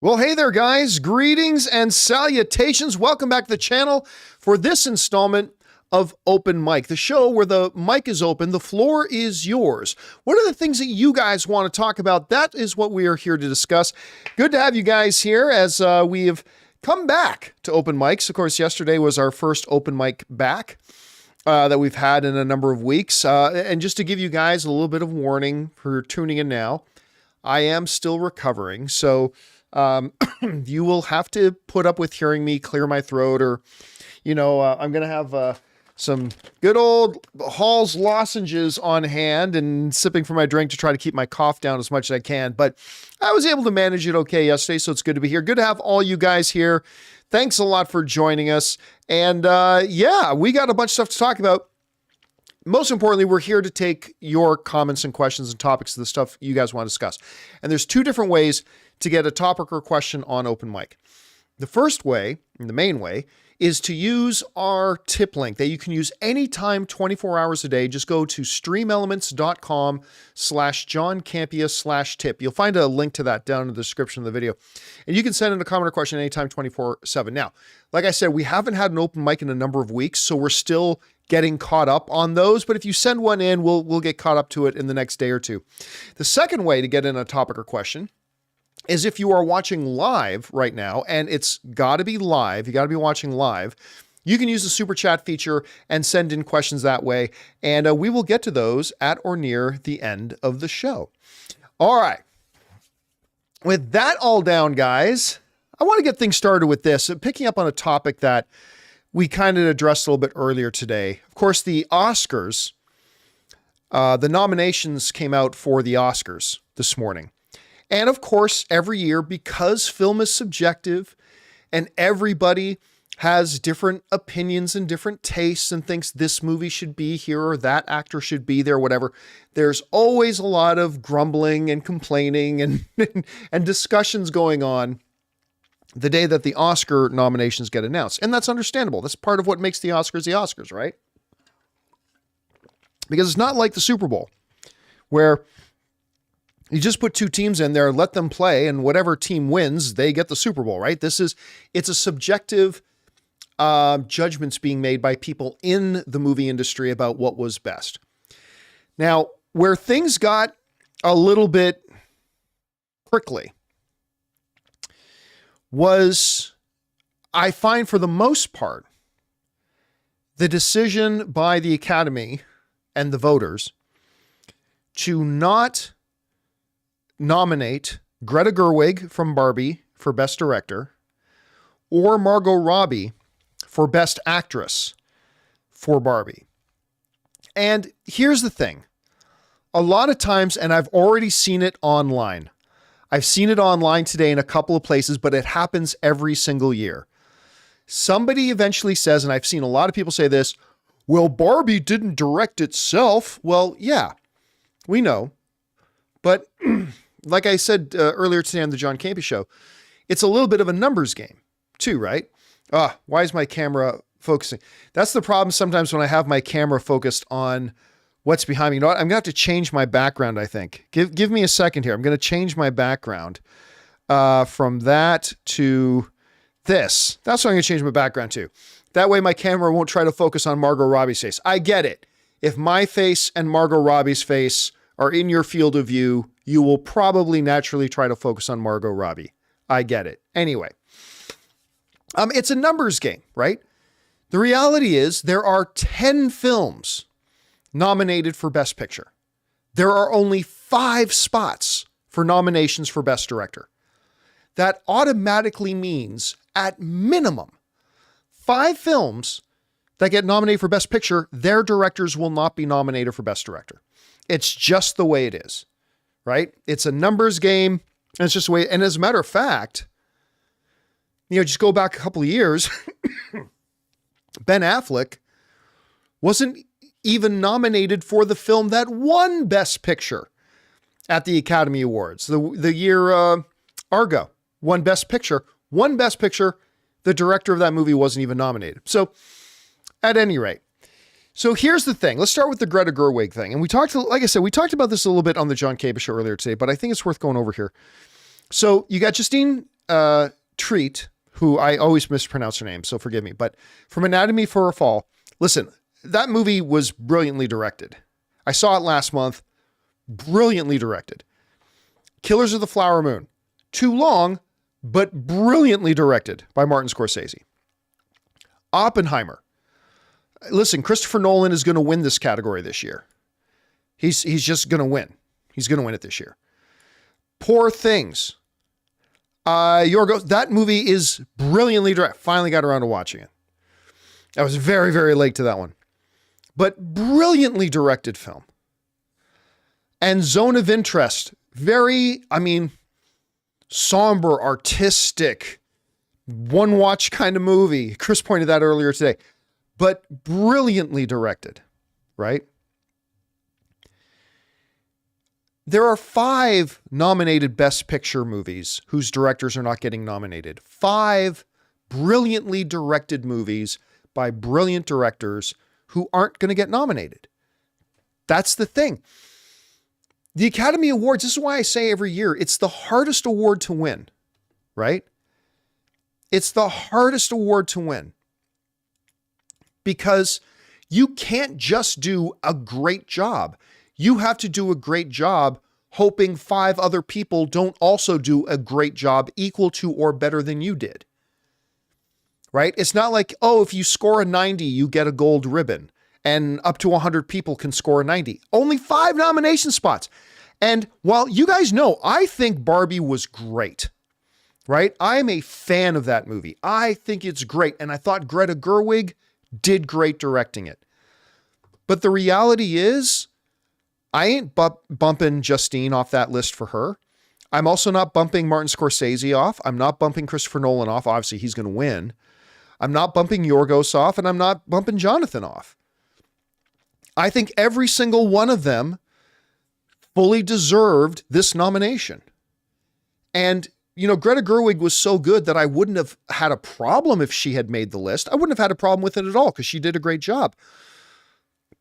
Well, hey there, guys. Greetings and salutations. Welcome back to the channel for this installment of Open Mic, the show where the mic is open, the floor is yours. What are the things that you guys want to talk about? That is what we are here to discuss. Good to have you guys here as we have come back to Open Mics. Of course, yesterday was our first Open Mic back that we've had in a number of weeks. And just to give you guys a little bit of warning for tuning in now, I am still recovering. So you will have to put up with hearing me clear my throat, or, I'm going to have some good old Hall's lozenges on hand and sipping from my drink to try to keep my cough down as much as I can. But I was able to manage it okay yesterday, so it's good to be here. Good to have all you guys here. Thanks a lot for joining us. And yeah, we got a bunch of stuff to talk about. Most importantly, we're here to take your comments and questions and topics of the stuff you guys want to discuss. And there's two different ways to get a topic or question on Open Mic. The first way, and the main way, is to use our tip link that you can use anytime, 24 hours a day. Just go to streamelements.com/John Campea/tip. You'll find a link to that down in the description of the video. And you can send in a comment or question anytime, 24/7. Now, like I said, we haven't had an Open Mic in a number of weeks, so we're still getting caught up on those. But if you send one in, we'll get caught up to it in the next day or two. The second way to get in a topic or question is if you are watching live right now, and it's got to be live, you got to be watching live, you can use the super chat feature and send in questions that way, and we will get to those at or near the end of the show. All right. With that all down, guys, I want to get things started with this, picking up on a topic that we kind of addressed a little bit earlier today. Of course, the Oscars, the nominations came out for the Oscars this morning. And of course, every year, because film is subjective and everybody has different opinions and different tastes and thinks this movie should be here or that actor should be there, whatever, there's always a lot of grumbling and complaining and, and discussions going on the day that the Oscar nominations get announced. And that's understandable. That's part of what makes the Oscars, right? Because it's not like the Super Bowl, where you just put two teams in there, let them play, and whatever team wins, they get the Super Bowl, right? It's a subjective judgments being made by people in the movie industry about what was best. Now, where things got a little bit prickly was, I find for the most part, the decision by the Academy and the voters to not nominate Greta Gerwig from Barbie for Best Director or Margot Robbie for Best Actress for Barbie. And here's the thing. A lot of times, and I've already seen it online. I've seen it online today in a couple of places, but it happens every single year. Somebody eventually says, and I've seen a lot of people say this, well, Barbie didn't direct itself. Well, yeah, we know. But like I said earlier today on the John Campea Show, it's a little bit of a numbers game too, right? Why is my camera focusing? That's the problem sometimes when I have my camera focused on what's behind me. You know what? I'm going to have to change my background, I think. Give me a second here. I'm going to change my background from that to this. That's what I'm going to change my background to. That way my camera won't try to focus on Margot Robbie's face. I get it. If my face and Margot Robbie's face are in your field of view, you will probably naturally try to focus on Margot Robbie. I get it. Anyway, it's a numbers game, right? The reality is there are 10 films nominated for Best Picture. There are only 5 spots for nominations for Best Director. That automatically means, at minimum, 5 films that get nominated for Best Picture, their directors will not be nominated for Best Director. It's just the way it is, right? It's a numbers game, and it's just the way. And as a matter of fact, just go back a couple of years, Ben Affleck wasn't even nominated for the film that won Best Picture at the Academy Awards. The year Argo won Best Picture. The director of that movie wasn't even nominated. So at any rate, so here's the thing. Let's start with the Greta Gerwig thing. And we talked about this a little bit on the John Campea Show earlier today, but I think it's worth going over here. So you got Justine Treat, who I always mispronounce her name, so forgive me, but from Anatomy for a Fall, listen, that movie was brilliantly directed. I saw it last month. Brilliantly directed. Killers of the Flower Moon. Too long, but brilliantly directed by Martin Scorsese. Oppenheimer. Listen, Christopher Nolan is going to win this category this year. He's just going to win. He's going to win it this year. Poor Things. Yorgos, that movie is brilliantly directed. Finally got around to watching it. I was very, very late to that one. But brilliantly directed film. And Zone of Interest. Very, somber, artistic, one watch kind of movie. Chris pointed that earlier today. But brilliantly directed, right? There are 5 nominated Best Picture movies whose directors are not getting nominated. 5 brilliantly directed movies by brilliant directors who aren't going to get nominated. That's the thing. The Academy Awards, this is why I say every year, it's the hardest award to win, right? It's the hardest award to win. Because you can't just do a great job. You have to do a great job hoping 5 other people don't also do a great job equal to or better than you did. Right? It's not like, oh, if you score a 90, you get a gold ribbon and up to 100 people can score a 90. Only 5 nomination spots. And while you guys know, I think Barbie was great, right? I am a fan of that movie. I think it's great. And I thought Greta Gerwig did great directing it. But the reality is, I ain't bumping Justine off that list for her. I'm also not bumping Martin Scorsese off. I'm not bumping Christopher Nolan off. Obviously, he's going to win. I'm not bumping Yorgos off, and I'm not bumping Jonathan off. I think every single one of them fully deserved this nomination. And, Greta Gerwig was so good that I wouldn't have had a problem if she had made the list. I wouldn't have had a problem with it at all because she did a great job.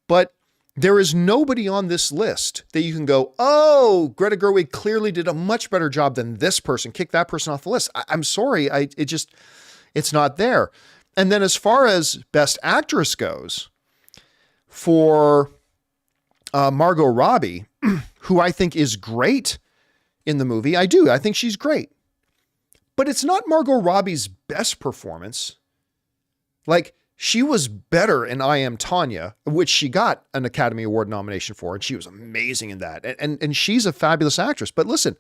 But there is nobody on this list that you can go, oh, Greta Gerwig clearly did a much better job than this person. Kick that person off the list. I'm sorry. It's not there. And then as far as Best Actress goes, for Margot Robbie, who I think is great in the movie. I do. I think she's great. But it's not Margot Robbie's best performance. Like, she was better in I Am Tanya, which she got an Academy Award nomination for, and she was amazing in that. And she's a fabulous actress. But listen,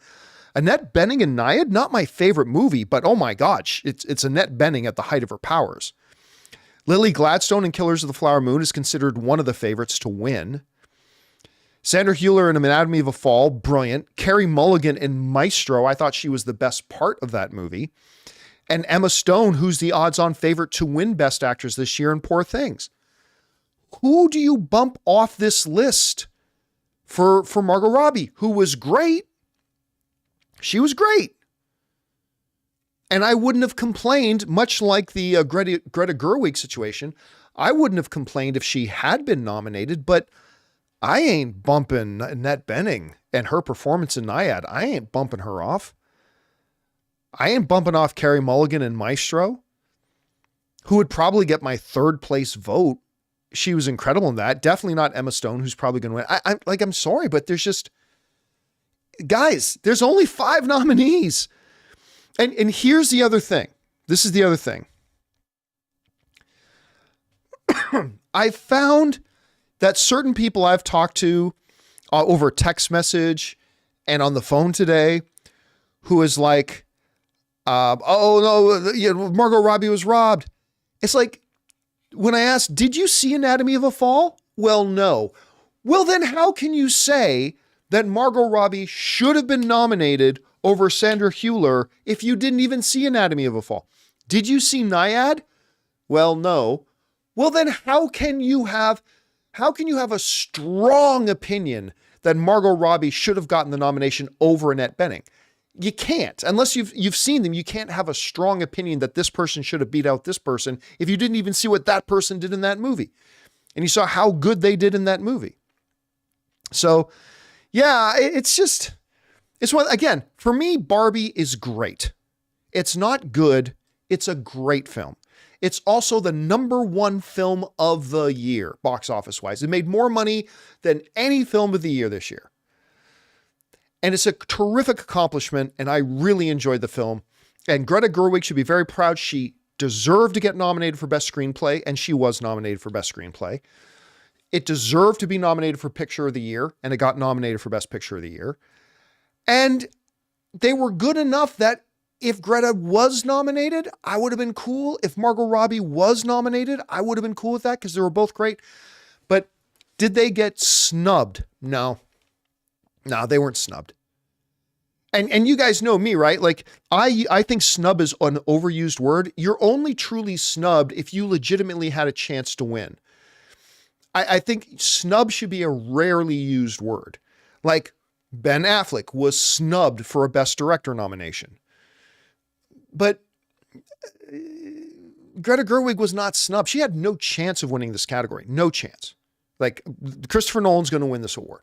Annette Bening in Nyad, not my favorite movie, but oh my God, it's Annette Bening at the height of her powers. Lily Gladstone in Killers of the Flower Moon is considered one of the favorites to win. Sandra Hüller in Anatomy of a Fall, brilliant. Carey Mulligan in Maestro, I thought she was the best part of that movie. And Emma Stone, who's the odds-on favorite to win Best Actress this year in Poor Things. Who do you bump off this list for Margot Robbie, who was great? She was great. And I wouldn't have complained, much like the Greta Gerwig situation, I wouldn't have complained if she had been nominated, but I ain't bumping Annette Bening and her performance in Nyad. I ain't bumping her off. I ain't bumping off Carey Mulligan and Maestro, who would probably get my 3rd place vote. She was incredible in that. Definitely not Emma Stone, who's probably going to win. I'm sorry, but there's just, guys, there's only 5 nominees. And here's the other thing. This is the other thing. I found that certain people I've talked to over text message and on the phone today, who is like, oh no, Margot Robbie was robbed. It's like, when I asked, did you see Anatomy of a Fall? Well, no. Well, then how can you say that Margot Robbie should have been nominated over Sandra Hüller if you didn't even see Anatomy of a Fall? Did you see Nyad? Well, no. Well, then how can you have a strong opinion that Margot Robbie should have gotten the nomination over Annette Bening? You can't. Unless you've seen them, you can't have a strong opinion that this person should have beat out this person if you didn't even see what that person did in that movie. And you saw how good they did in that movie. So, yeah, it's one, again, for me, Barbie is great. It's not good. It's a great film. It's also the #1 film of the year, box office wise. It made more money than any film of the year this year. And it's a terrific accomplishment, and I really enjoyed the film. And Greta Gerwig should be very proud. She deserved to get nominated for Best Screenplay, and she was nominated for Best Screenplay. It deserved to be nominated for Picture of the Year, and it got nominated for Best Picture of the Year. And they were good enough that if Greta was nominated, I would have been cool. If Margot Robbie was nominated, I would have been cool with that because they were both great. But did they get snubbed? No, they weren't snubbed. And you guys know me, right? Like I think snub is an overused word. You're only truly snubbed if you legitimately had a chance to win. I think snub should be a rarely used word. Like Ben Affleck was snubbed for a Best Director nomination. But Greta Gerwig was not snubbed. She had no chance of winning this category. No chance. Like Christopher Nolan's going to win this award.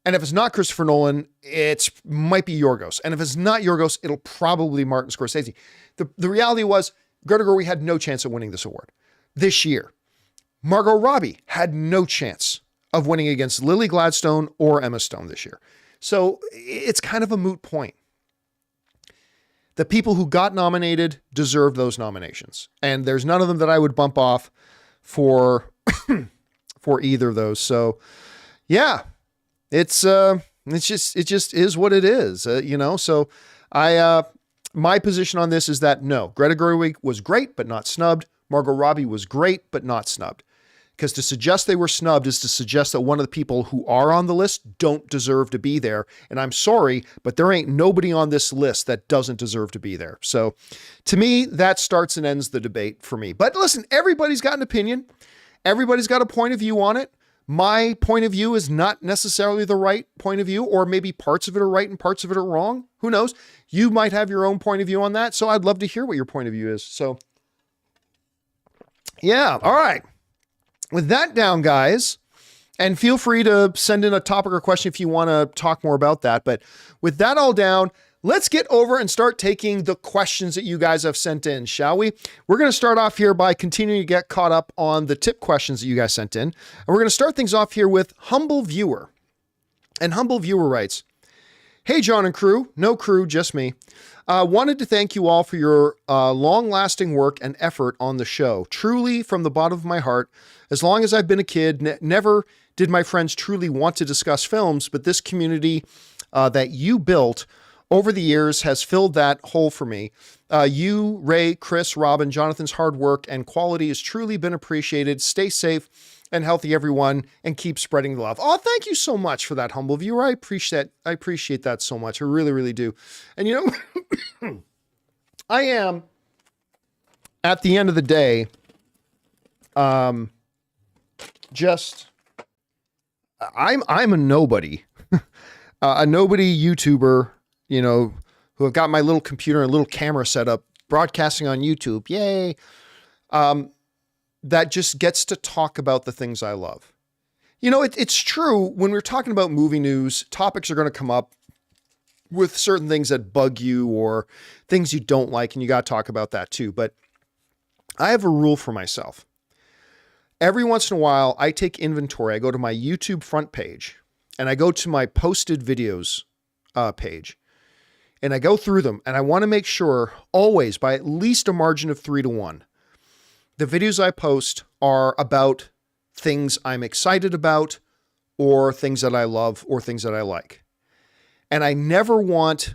And if it's not Christopher Nolan, it might be Yorgos. And if it's not Yorgos, it'll probably be Martin Scorsese. The reality was Greta Gerwig had no chance of winning this award this year. Margot Robbie had no chance of winning against Lily Gladstone or Emma Stone this year. So it's kind of a moot point. The people who got nominated deserved those nominations. And there's none of them that I would bump off for, for either of those. So yeah, it just is what it is, So my position on this is that no, Greta Gerwig was great, but not snubbed. Margot Robbie was great, but not snubbed. Because to suggest they were snubbed is to suggest that one of the people who are on the list don't deserve to be there. And I'm sorry, but there ain't nobody on this list that doesn't deserve to be there. So to me, that starts and ends the debate for me. But listen, everybody's got an opinion. Everybody's got a point of view on it. My point of view is not necessarily the right point of view, or maybe parts of it are right and parts of it are wrong. Who knows? You might have your own point of view on that. So I'd love to hear what your point of view is. So yeah. All right. With that down, guys, and feel free to send in a topic or question if you want to talk more about that. But with that all down, let's get over and start taking the questions that you guys have sent in, shall we? We're going to start off here by continuing to get caught up on the tip questions that you guys sent in. And we're going to start things off here with Humble Viewer. And Humble Viewer writes, "Hey, John and crew. No crew, just me. Wanted to thank you all for your long-lasting work and effort on the show. Truly, from the bottom of my heart, as long as I've been a kid, never did my friends truly want to discuss films, but this community that you built over the years has filled that hole for me. You, Ray, Chris, Robin, Jonathan's hard work and quality has truly been appreciated. Stay safe and healthy, everyone, and keep spreading the love." Oh, thank you so much for that, Humble Viewer. I appreciate that so much. I really, really do. And I am, at the end of the day, I'm a nobody, a nobody YouTuber, who have got my little computer and a little camera set up, broadcasting on YouTube. Yay. That just gets to talk about the things I love. It's true when we're talking about movie news, topics are going to come up with certain things that bug you or things you don't like, and you got to talk about that too. But I have a rule for myself. Every once in a while, I take inventory. I go to my YouTube front page and I go to my posted videos page and I go through them, and I want to make sure always by at least a margin of 3-1, the videos I post are about things I'm excited about or things that I love or things that I like. And I never want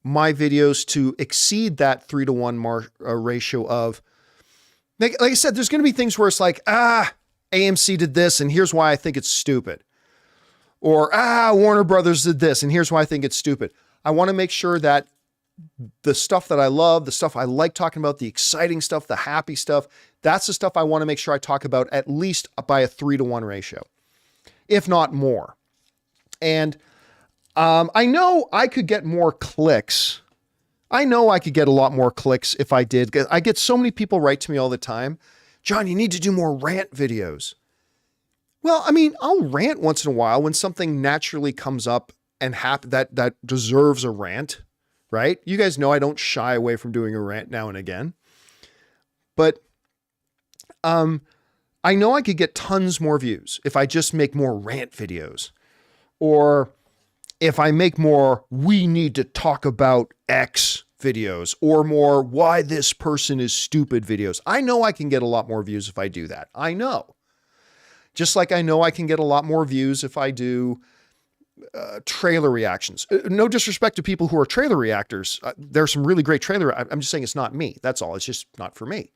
my videos to exceed that 3-1 ratio of, like I said, there's going to be things where it's like, AMC did this and here's why I think it's stupid. Or, Warner Brothers did this and here's why I think it's stupid. I want to make sure that the stuff that I love, the stuff I like talking about, the exciting stuff, the happy stuff, that's the stuff I want to make sure I talk about at least by a 3-1 ratio, if not more. And I know I could get more clicks. I know I could get a lot more clicks if I did. I get so many people write to me all the time, "John, you need to do more rant videos." Well, I mean, I'll rant once in a while when something naturally comes up and that deserves a rant. right? You guys know I don't shy away from doing a rant now and again. But I know I could get tons more views if I just make more rant videos, or if I make more we need to talk about X videos, or more why this person is stupid videos. I know I can get a lot more views if I do that. I know. Just like I know I can get a lot more views if I do trailer reactions. No disrespect to people who are trailer reactors. There's some really great trailer. I'm just saying it's not me. That's all. It's just not for me.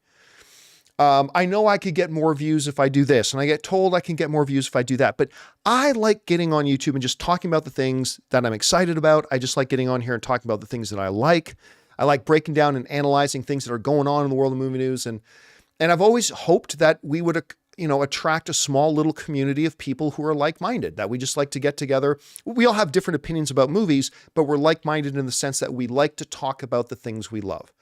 I know I could get more views if I do this, and I get told I can get more views if I do that. But I like getting on YouTube and just talking about the things that I'm excited about. I just like getting on here and talking about the things that I like. I like breaking down and analyzing things that are going on in the world of movie news. And I've always hoped that we would, attract a small little community of people who are like-minded, that we just like to get together. We all have different opinions about movies, but we're like-minded in the sense that we like to talk about the things we love.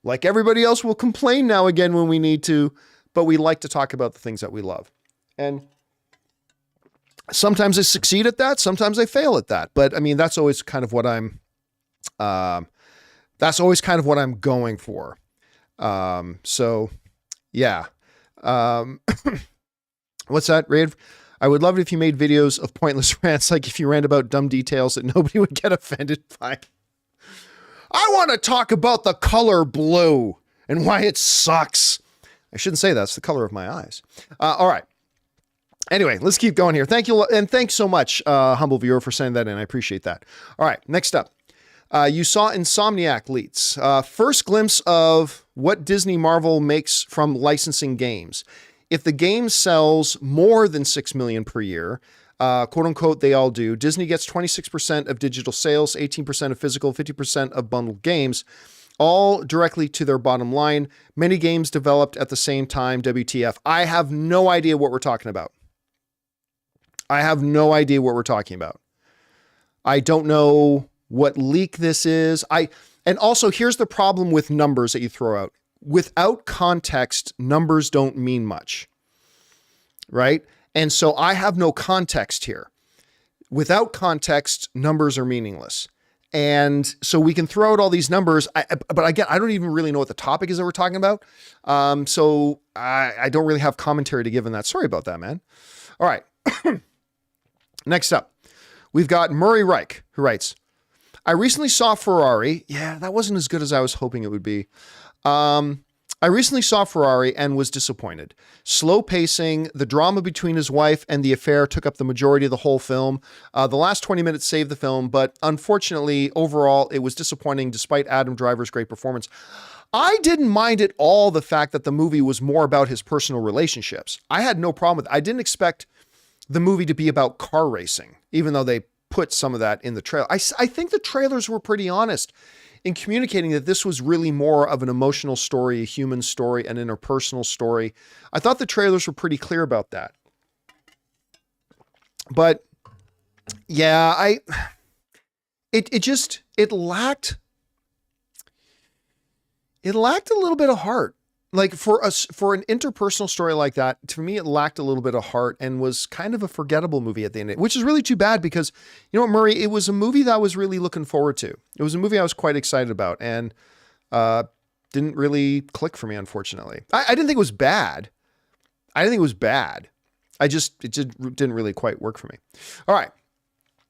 Like everybody else, we'll complain now again when we need to, but we like to talk about the things that we love. And sometimes I succeed at that. Sometimes I fail at that. But I mean, that's always kind of what I'm going for. So yeah. What's that, Raid? I would love it if you made videos of pointless rants, like if you rant about dumb details that nobody would get offended by. I want to talk about the color blue and why it sucks. I shouldn't say that. It's the color of my eyes. All right. Anyway, let's keep going here. Thank you. And thanks so much, humble viewer, for sending that in. I appreciate that. All right. Next up, you saw Insomniac leaks. First glimpse of what Disney Marvel makes from licensing games. If the game sells more than 6 million per year, quote unquote, they all do, Disney gets 26% of digital sales, 18% of physical, 50% of bundled games, all directly to their bottom line. Many games developed at the same time. WTF. I have no idea what we're talking about. I don't know what leak this is. And also here's the problem with numbers that you throw out. Without context, numbers don't mean much, right? And so I have no context here. Without context, numbers are meaningless. And so we can throw out all these numbers, but again, I don't even really know what the topic is that we're talking about. So I don't really have commentary to give in that. Sorry about that, man. All right. Next up, we've got Murray Reich, who writes, I recently saw Ferrari. Yeah, that wasn't as good as I was hoping it would be. I recently saw Ferrari and was disappointed. Slow pacing, the drama between his wife and the affair took up the majority of the whole film. The last 20 minutes saved the film, but unfortunately, overall, it was disappointing despite Adam Driver's great performance. I didn't mind at all the fact that the movie was more about his personal relationships. I had no problem with it. I didn't expect the movie to be about car racing, even though they put some of that in the trailer. I think the trailers were pretty honest in communicating that this was really more of an emotional story, a human story, an interpersonal story. I thought the trailers were pretty clear about that. But yeah, it lacked a little bit of heart. Like for an interpersonal story like that, to me, it lacked a little bit of heart and was kind of a forgettable movie at the end, which is really too bad because, you know what, Murray, it was a movie that I was really looking forward to. It was a movie I was quite excited about and didn't really click for me, unfortunately. I didn't think it was bad. It just didn't really quite work for me. All right.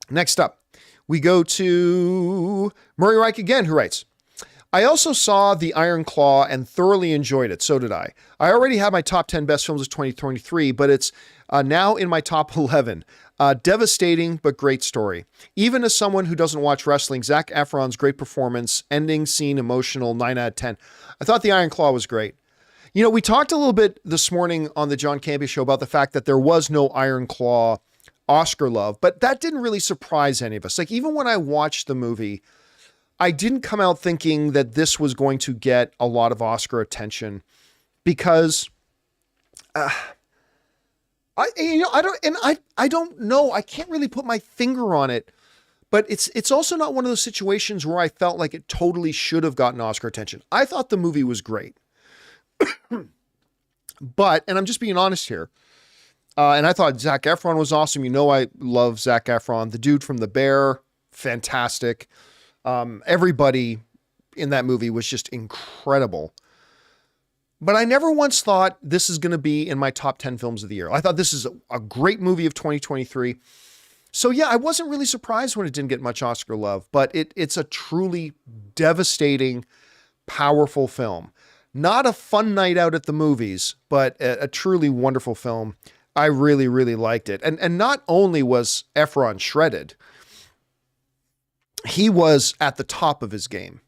Next up, we go to Murray Reich again, who writes, I also saw The Iron Claw and thoroughly enjoyed it. So did I. I already have my top 10 best films of 2023, but it's now in my top 11. Devastating, but great story. Even as someone who doesn't watch wrestling, Zac Efron's great performance, ending scene, emotional, 9 out of 10. I thought The Iron Claw was great. You know, we talked a little bit this morning on the John Campea Show about the fact that there was no Iron Claw Oscar love, but that didn't really surprise any of us. Like, even when I watched the movie, I didn't come out thinking that this was going to get a lot of Oscar attention because I don't know. I can't really put my finger on it, but it's also not one of those situations where I felt like it totally should have gotten Oscar attention. I thought the movie was great, but, and I'm just being honest here. And I thought Zac Efron was awesome. You know, I love Zac Efron, the dude from The Bear, fantastic. Everybody in that movie was just incredible. But I never once thought this is going to be in my top 10 films of the year. I thought this is a great movie of 2023. So yeah, I wasn't really surprised when it didn't get much Oscar love, but it's a truly devastating, powerful film. Not a fun night out at the movies, but a truly wonderful film. I really, really liked it. And not only was Efron shredded, he was at the top of his game.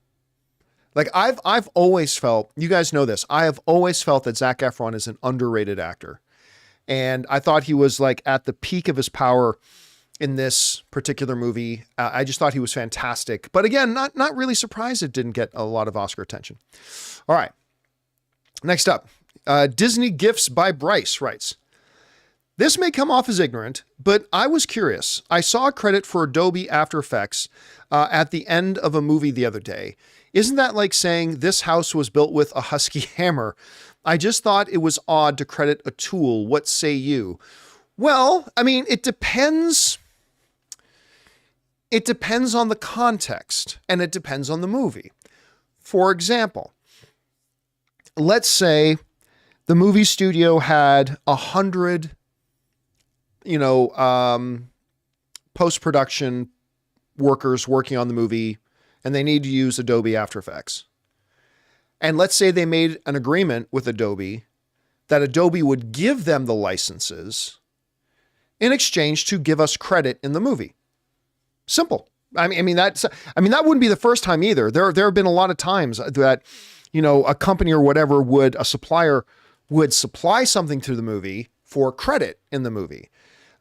Like I've always felt, you guys know this, I have always felt that Zac Efron is an underrated actor. And I thought he was like at the peak of his power in this particular movie. I just thought he was fantastic. But again, not really surprised it didn't get a lot of Oscar attention. All right. Next up, Disney Gifts by Bryce writes, this may come off as ignorant, but I was curious. I saw a credit for Adobe After Effects at the end of a movie the other day. Isn't that like saying this house was built with a Husky hammer? I just thought it was odd to credit a tool. What say you? Well, I mean, it depends. It depends on the context, and it depends on the movie. For example, let's say the movie studio had 100, post-production workers working on the movie, and they need to use Adobe After Effects. And let's say they made an agreement with Adobe that Adobe would give them the licenses in exchange to give us credit in the movie. Simple. I mean that wouldn't be the first time either. There have been a lot of times that, a company or whatever a supplier would supply something to the movie for credit in the movie.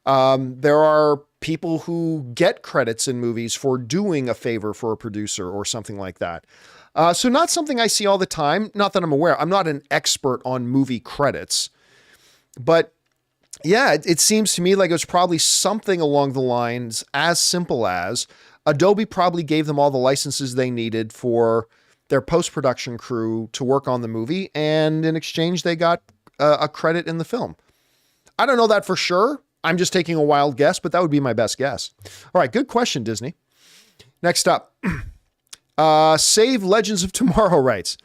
There are people who get credits in movies for doing a favor for a producer or something like that. So not something I see all the time. Not that I'm aware. I'm not an expert on movie credits, but yeah, it seems to me like it was probably something along the lines as simple as Adobe probably gave them all the licenses they needed for their post-production crew to work on the movie. And in exchange, they got a credit in the film. I don't know that for sure. I'm just taking a wild guess, but that would be my best guess. All right. Good question, Disney. Next up, Save Legends of Tomorrow writes,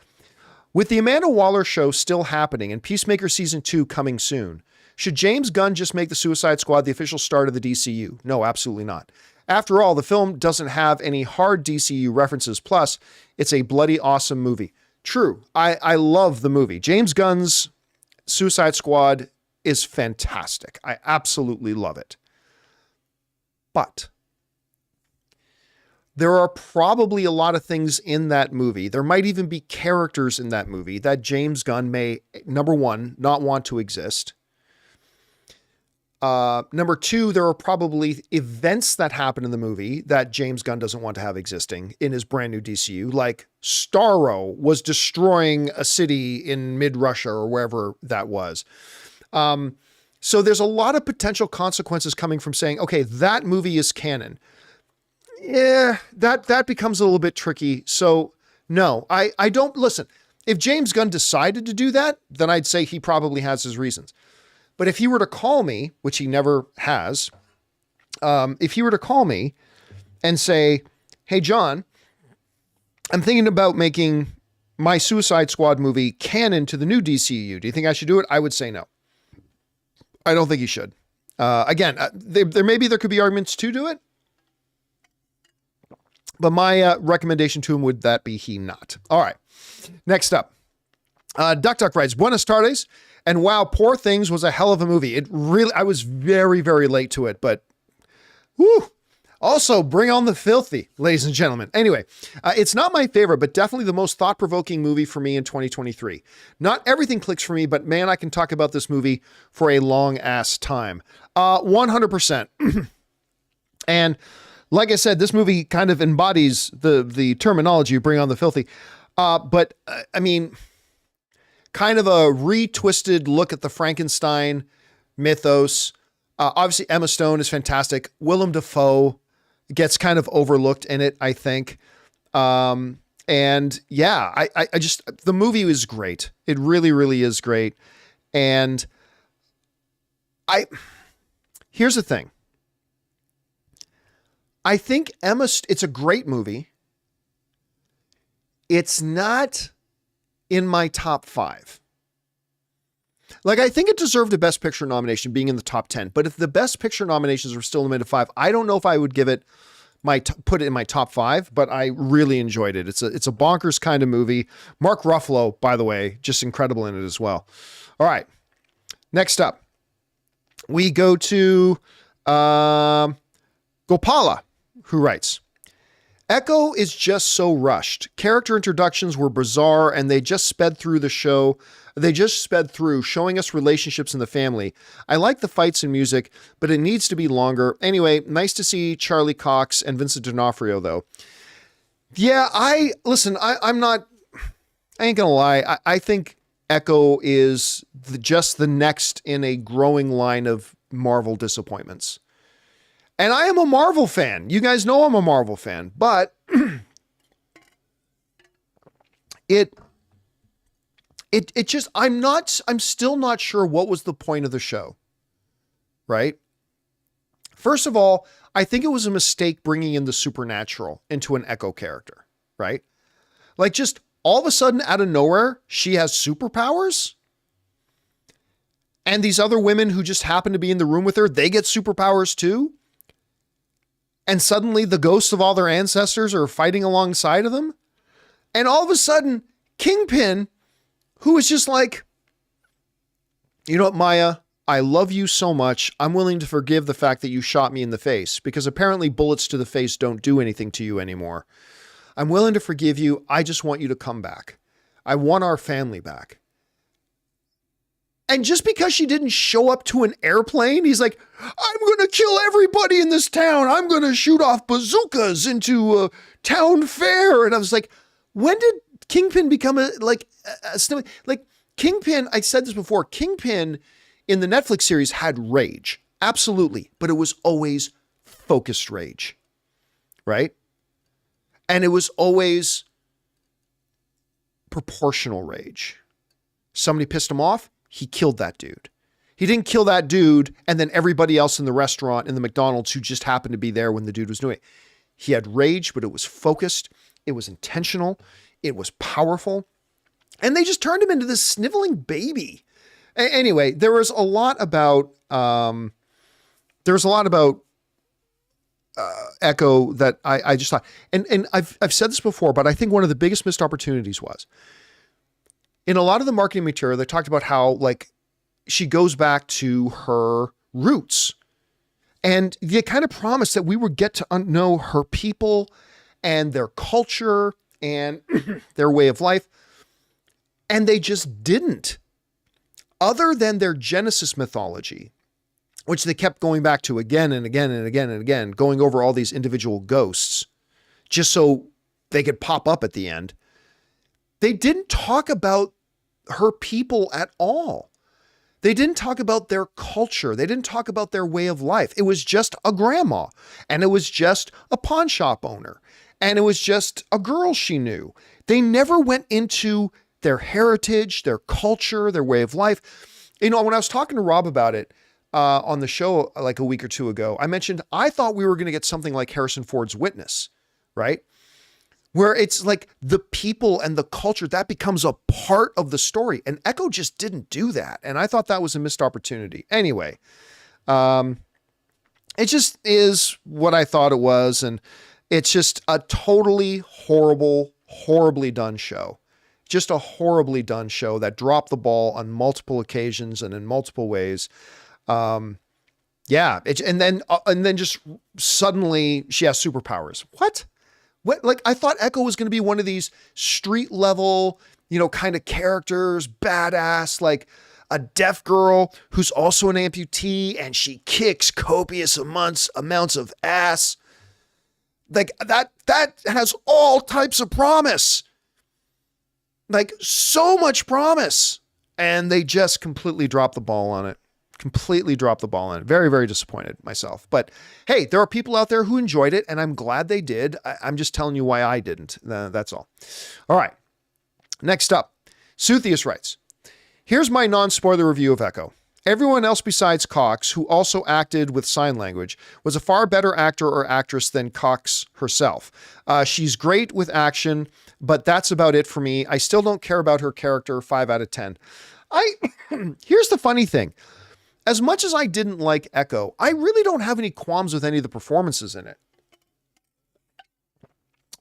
with the Amanda Waller show still happening and Peacemaker season 2 coming soon, should James Gunn just make the Suicide Squad the official start of the DCU? No, absolutely not. After all, the film doesn't have any hard DCU references. Plus, it's a bloody awesome movie. True. I love the movie. James Gunn's Suicide Squad is fantastic. I absolutely love it. But there are probably a lot of things in that movie. There might even be characters in that movie that James Gunn may, number one, not want to exist. Number two, there are probably events that happen in the movie that James Gunn doesn't want to have existing in his brand new DCU, like Starro was destroying a city in mid-Russia or wherever that was. So there's a lot of potential consequences coming from saying, okay, that movie is canon. Yeah, that becomes a little bit tricky. So no, I don't listen. If James Gunn decided to do that, then I'd say he probably has his reasons. But if he were to call me, which he never has, if he were to call me and say, hey, John, I'm thinking about making my Suicide Squad movie canon to the new DCU. Do you think I should do it? I would say no. I don't think he should. Again, there could be arguments to do it. But my recommendation to him would that be he not. All right. Next up, Duck writes, Buenas tardes. And wow, Poor Things was a hell of a movie. I was very, very late to it, but whoo. Also, bring on the filthy, ladies and gentlemen. Anyway, it's not my favorite, but definitely the most thought-provoking movie for me in 2023. Not everything clicks for me, but man, I can talk about this movie for a long-ass time. 100%. And like I said, this movie kind of embodies the terminology, bring on the filthy. But I mean, kind of a retwisted look at the Frankenstein mythos. Obviously, Emma Stone is fantastic. Willem Dafoe gets kind of overlooked in it, I think. And yeah, I just, the movie is great. It really, really is great. And here's the thing. I think it's a great movie. it's not in my top 5. Like, I think it deserved a Best Picture nomination being in the top 10, but if the Best Picture nominations were still limited to 5, I don't know if I would give it put it in my top 5, but I really enjoyed it. It's a bonkers kind of movie. Mark Ruffalo, by the way, just incredible in it as well. All right. Next up, we go to Gopala, who writes, Echo is just so rushed. Character introductions were bizarre and they just sped through the show. They just sped through, showing us relationships in the family. I like the fights and music, but it needs to be longer. Anyway, nice to see Charlie Cox and Vincent D'Onofrio, though. Yeah, I ain't gonna lie. I think Echo is just the next in a growing line of Marvel disappointments. And I am a Marvel fan. You guys know I'm a Marvel fan, but it just, I'm still not sure what was the point of the show, right? First of all, I think it was a mistake bringing in the supernatural into an Echo character, right? Like, just all of a sudden out of nowhere, she has superpowers. And these other women who just happen to be in the room with her, they get superpowers too. And suddenly the ghosts of all their ancestors are fighting alongside of them. And all of a sudden, Kingpin, who is just like, you know what, Maya, I love you so much. I'm willing to forgive the fact that you shot me in the face, because apparently bullets to the face don't do anything to you anymore. I'm willing to forgive you. I just want you to come back. I want our family back. And just because she didn't show up to an airplane, he's like, I'm going to kill everybody in this town. I'm going to shoot off bazookas into a town fair. And I was like, when did Kingpin become like Kingpin? I said this before. Kingpin in the Netflix series had rage. Absolutely. But it was always focused rage. Right? And it was always proportional rage. Somebody pissed him off. He killed that dude. He didn't kill that dude and then everybody else in the restaurant, in the McDonald's, who just happened to be there when the dude was doing it. He had rage, but it was focused. It was intentional. It was powerful. And they just turned him into this sniveling baby. Anyway, there was a lot about Echo that I just thought, and I've said this before, but I think one of the biggest missed opportunities was, in a lot of the marketing material, they talked about how, like, she goes back to her roots, and they kind of promised that we would get to know her people and their culture and their way of life. And they just didn't, other than their Genesis mythology, which they kept going back to again and again and again and again, going over all these individual ghosts just so they could pop up at the end. They didn't talk about her people at all. They didn't talk about their culture. They didn't talk about their way of life. It was just a grandma, and it was just a pawn shop owner, and it was just a girl she knew. They never went into their heritage, their culture, their way of life. You know, when I was talking to Rob about it on the show like a week or two ago, I mentioned I thought we were going to get something like Harrison Ford's Witness, right? Where it's like the people and the culture, that becomes a part of the story. And Echo just didn't do that. And I thought that was a missed opportunity. Anyway, it just is what I thought it was. And it's just a totally horribly done show. Just a horribly done show that dropped the ball on multiple occasions and in multiple ways. And then just suddenly she has superpowers. What? Like, I thought Echo was going to be one of these street level, kind of characters, badass, like a deaf girl who's also an amputee and she kicks copious amounts of ass. Like that has all types of promise, like so much promise. And they just completely dropped the ball on it. Very, very disappointed myself. But hey, there are people out there who enjoyed it, and I'm glad they did. I'm just telling you why I didn't. That's all. All right. Next up, Suthius writes, here's my non-spoiler review of Echo. Everyone else besides Cox, who also acted with sign language, was a far better actor or actress than Cox herself. She's great with action, but that's about it for me. I still don't care about her character. 5 out of 10. Here's the funny thing. As much as I didn't like Echo, I really don't have any qualms with any of the performances in it.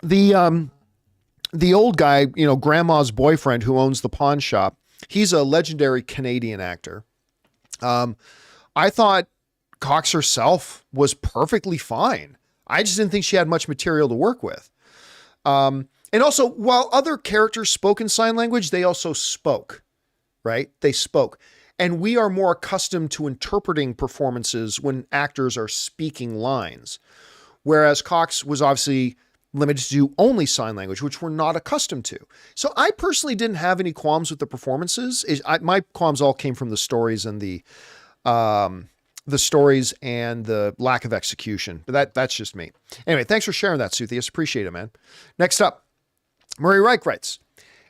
The old guy, grandma's boyfriend who owns the pawn shop, he's a legendary Canadian actor. I thought Cox herself was perfectly fine. I just didn't think she had much material to work with. And also, while other characters spoke in sign language, they also spoke, right? They spoke. And we are more accustomed to interpreting performances when actors are speaking lines. Whereas Cox was obviously limited to do only sign language, which we're not accustomed to. So I personally didn't have any qualms with the performances. My qualms all came from the stories and the stories and the lack of execution. But that's just me. Anyway, thanks for sharing that, Suthius. Appreciate it, man. Next up, Murray Reich writes,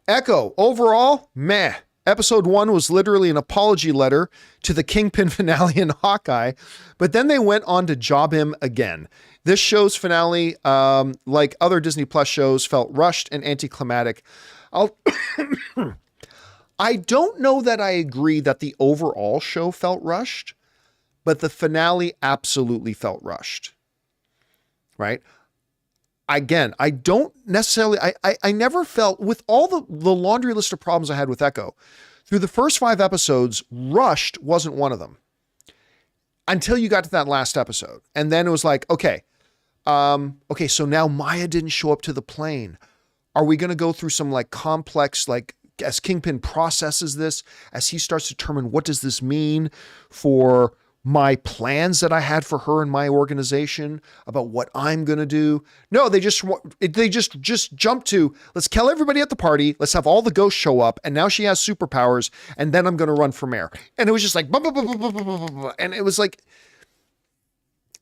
Echo, overall, meh. Episode 1 was literally an apology letter to the Kingpin finale in Hawkeye, but then they went on to job him again. This show's finale, like other Disney Plus shows, felt rushed and anticlimactic. I don't know that I agree that the overall show felt rushed, but the finale absolutely felt rushed. Right? Again, I don't necessarily, I never felt, with all the laundry list of problems I had with Echo, through the first 5 episodes, rushed wasn't one of them. Until you got to that last episode. And then it was like, okay, so now Maya didn't show up to the plane. Are we going to go through some like complex, like as Kingpin processes this, as he starts to determine what does this mean for my plans that I had for her and my organization about what I'm going to do? No, they just jump to, let's kill everybody at the party. Let's have all the ghosts show up. And now she has superpowers. And then I'm going to run for mayor. And it was just like, blah, blah, blah, blah, blah, blah, blah. And it was like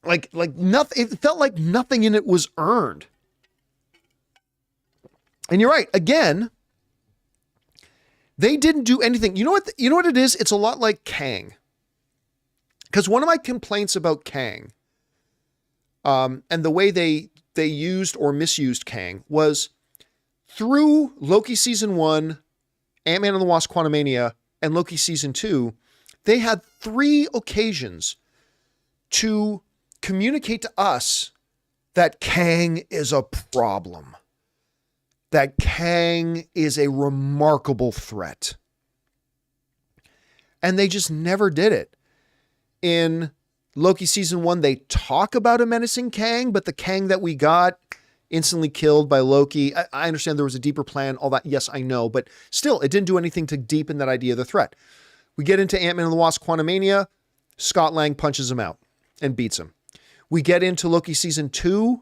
nothing. It felt like nothing in it was earned. And you're right. Again, they didn't do anything. You know what it is? It's a lot like Kang. Because one of my complaints about Kang, and the way they used or misused Kang, was through Loki season 1, Ant-Man and the Wasp: Quantumania, and Loki season 2, they had 3 occasions to communicate to us that Kang is a problem, that Kang is a remarkable threat. And they just never did it. In Loki season 1, they talk about a menacing Kang, but the Kang that we got instantly killed by Loki. I understand there was a deeper plan, all that. Yes, I know, but still, it didn't do anything to deepen that idea of the threat. We get into Ant-Man and the Wasp: Quantumania. Scott Lang punches him out and beats him. We get into Loki season 2.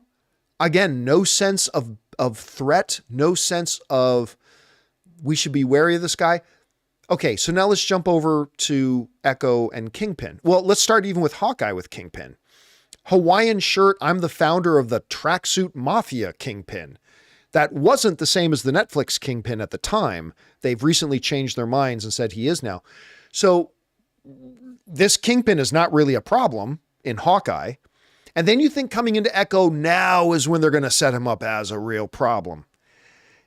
Again, no sense of threat, no sense of we should be wary of this guy. Okay, so now let's jump over to Echo and Kingpin. Well, let's start even with Hawkeye with Kingpin. Hawaiian shirt, I'm the founder of the tracksuit mafia Kingpin. That wasn't the same as the Netflix Kingpin at the time. They've recently changed their minds and said he is now. So this Kingpin is not really a problem in Hawkeye. And then you think coming into Echo, now is when they're going to set him up as a real problem.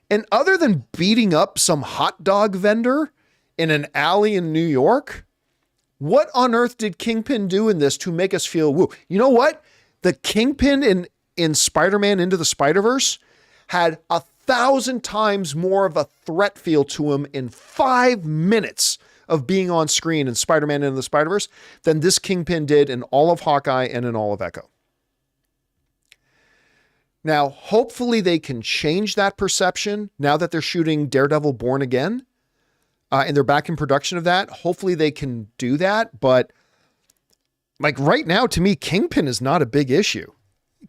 And other than beating up some hot dog vendor in an alley in New York, what on earth did Kingpin do in this to make us feel woo? You know what? The Kingpin in Spider-Man Into the Spider-Verse had 1,000 times more of a threat feel to him in 5 minutes of being on screen in Spider-Man Into the Spider-Verse than this Kingpin did in all of Hawkeye and in all of Echo. Now, hopefully they can change that perception now that they're shooting Daredevil Born Again. And they're back in production of that. Hopefully they can do that. But like right now, to me, Kingpin is not a big issue.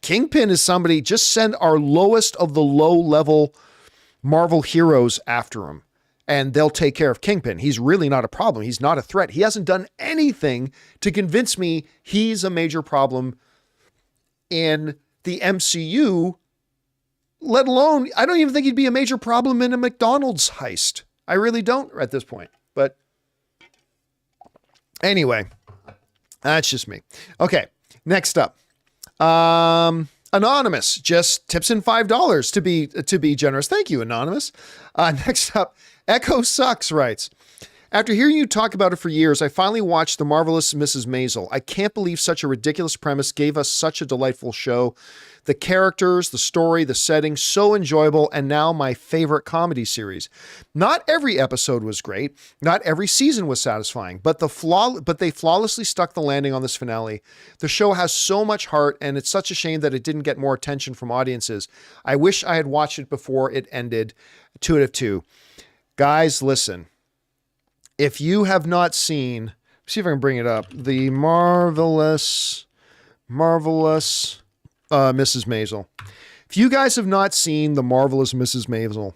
Kingpin is somebody, just send our lowest of the low level Marvel heroes after him and they'll take care of Kingpin. He's really not a problem. He's not a threat. He hasn't done anything to convince me he's a major problem in the MCU, let alone, I don't even think he'd be a major problem in a McDonald's heist. I really don't at this point, but Anyway, that's just me. Okay, next up. Anonymous just tips in $5 to be generous. Thank you, Anonymous. Next up, Echo Sucks writes, after hearing you talk about it for years, I finally watched The Marvelous Mrs. Maisel. I can't believe such a ridiculous premise gave us such a delightful show. The characters, the story, the setting, so enjoyable, and now my favorite comedy series. Not every episode was great. Not every season was satisfying, but they flawlessly stuck the landing on this finale. The show has so much heart, and it's such a shame that it didn't get more attention from audiences. I wish I had watched it before it ended. 2 out of 2. Guys, listen. If you have not seen, see if I can bring it up, the marvelous Mrs. Maisel. If you guys have not seen the marvelous Mrs. Maisel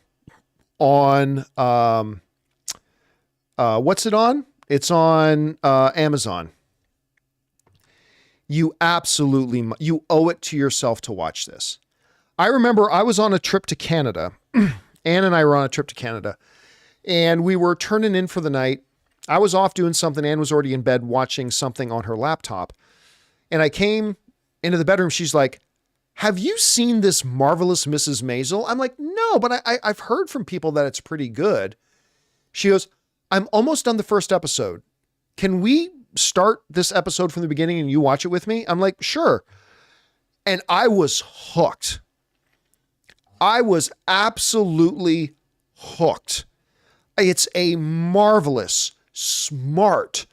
on, what's it on? It's on Amazon. You absolutely, you owe it to yourself to watch this. I remember I was on a trip to Canada. Ann and I were on a trip to Canada. And we were turning in for the night. I was off doing something. Ann was already in bed watching something on her laptop. And I came into the bedroom. She's like, have you seen this marvelous Mrs. Maisel? I'm like, no, but I've heard from people that it's pretty good. She goes, I'm almost done the first episode. Can we start this episode from the beginning and you watch it with me? I'm like, sure. And I was hooked. I was absolutely hooked. It's a marvelous, smart,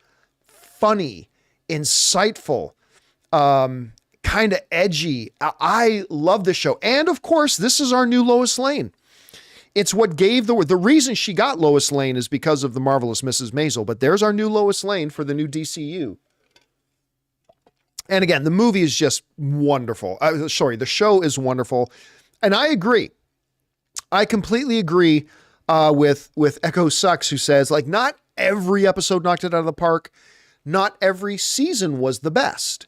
funny, insightful, kind of edgy. I love this show. And of course, this is our new Lois Lane. It's what gave the reason she got Lois Lane is because of the marvelous Mrs. Maisel, but there's our new Lois Lane for the new DCU. And again, the movie is just wonderful. The show is wonderful. And I agree. I completely agree with Echo Sucks, who says, like, not every episode knocked it out of the park. Not every season was the best.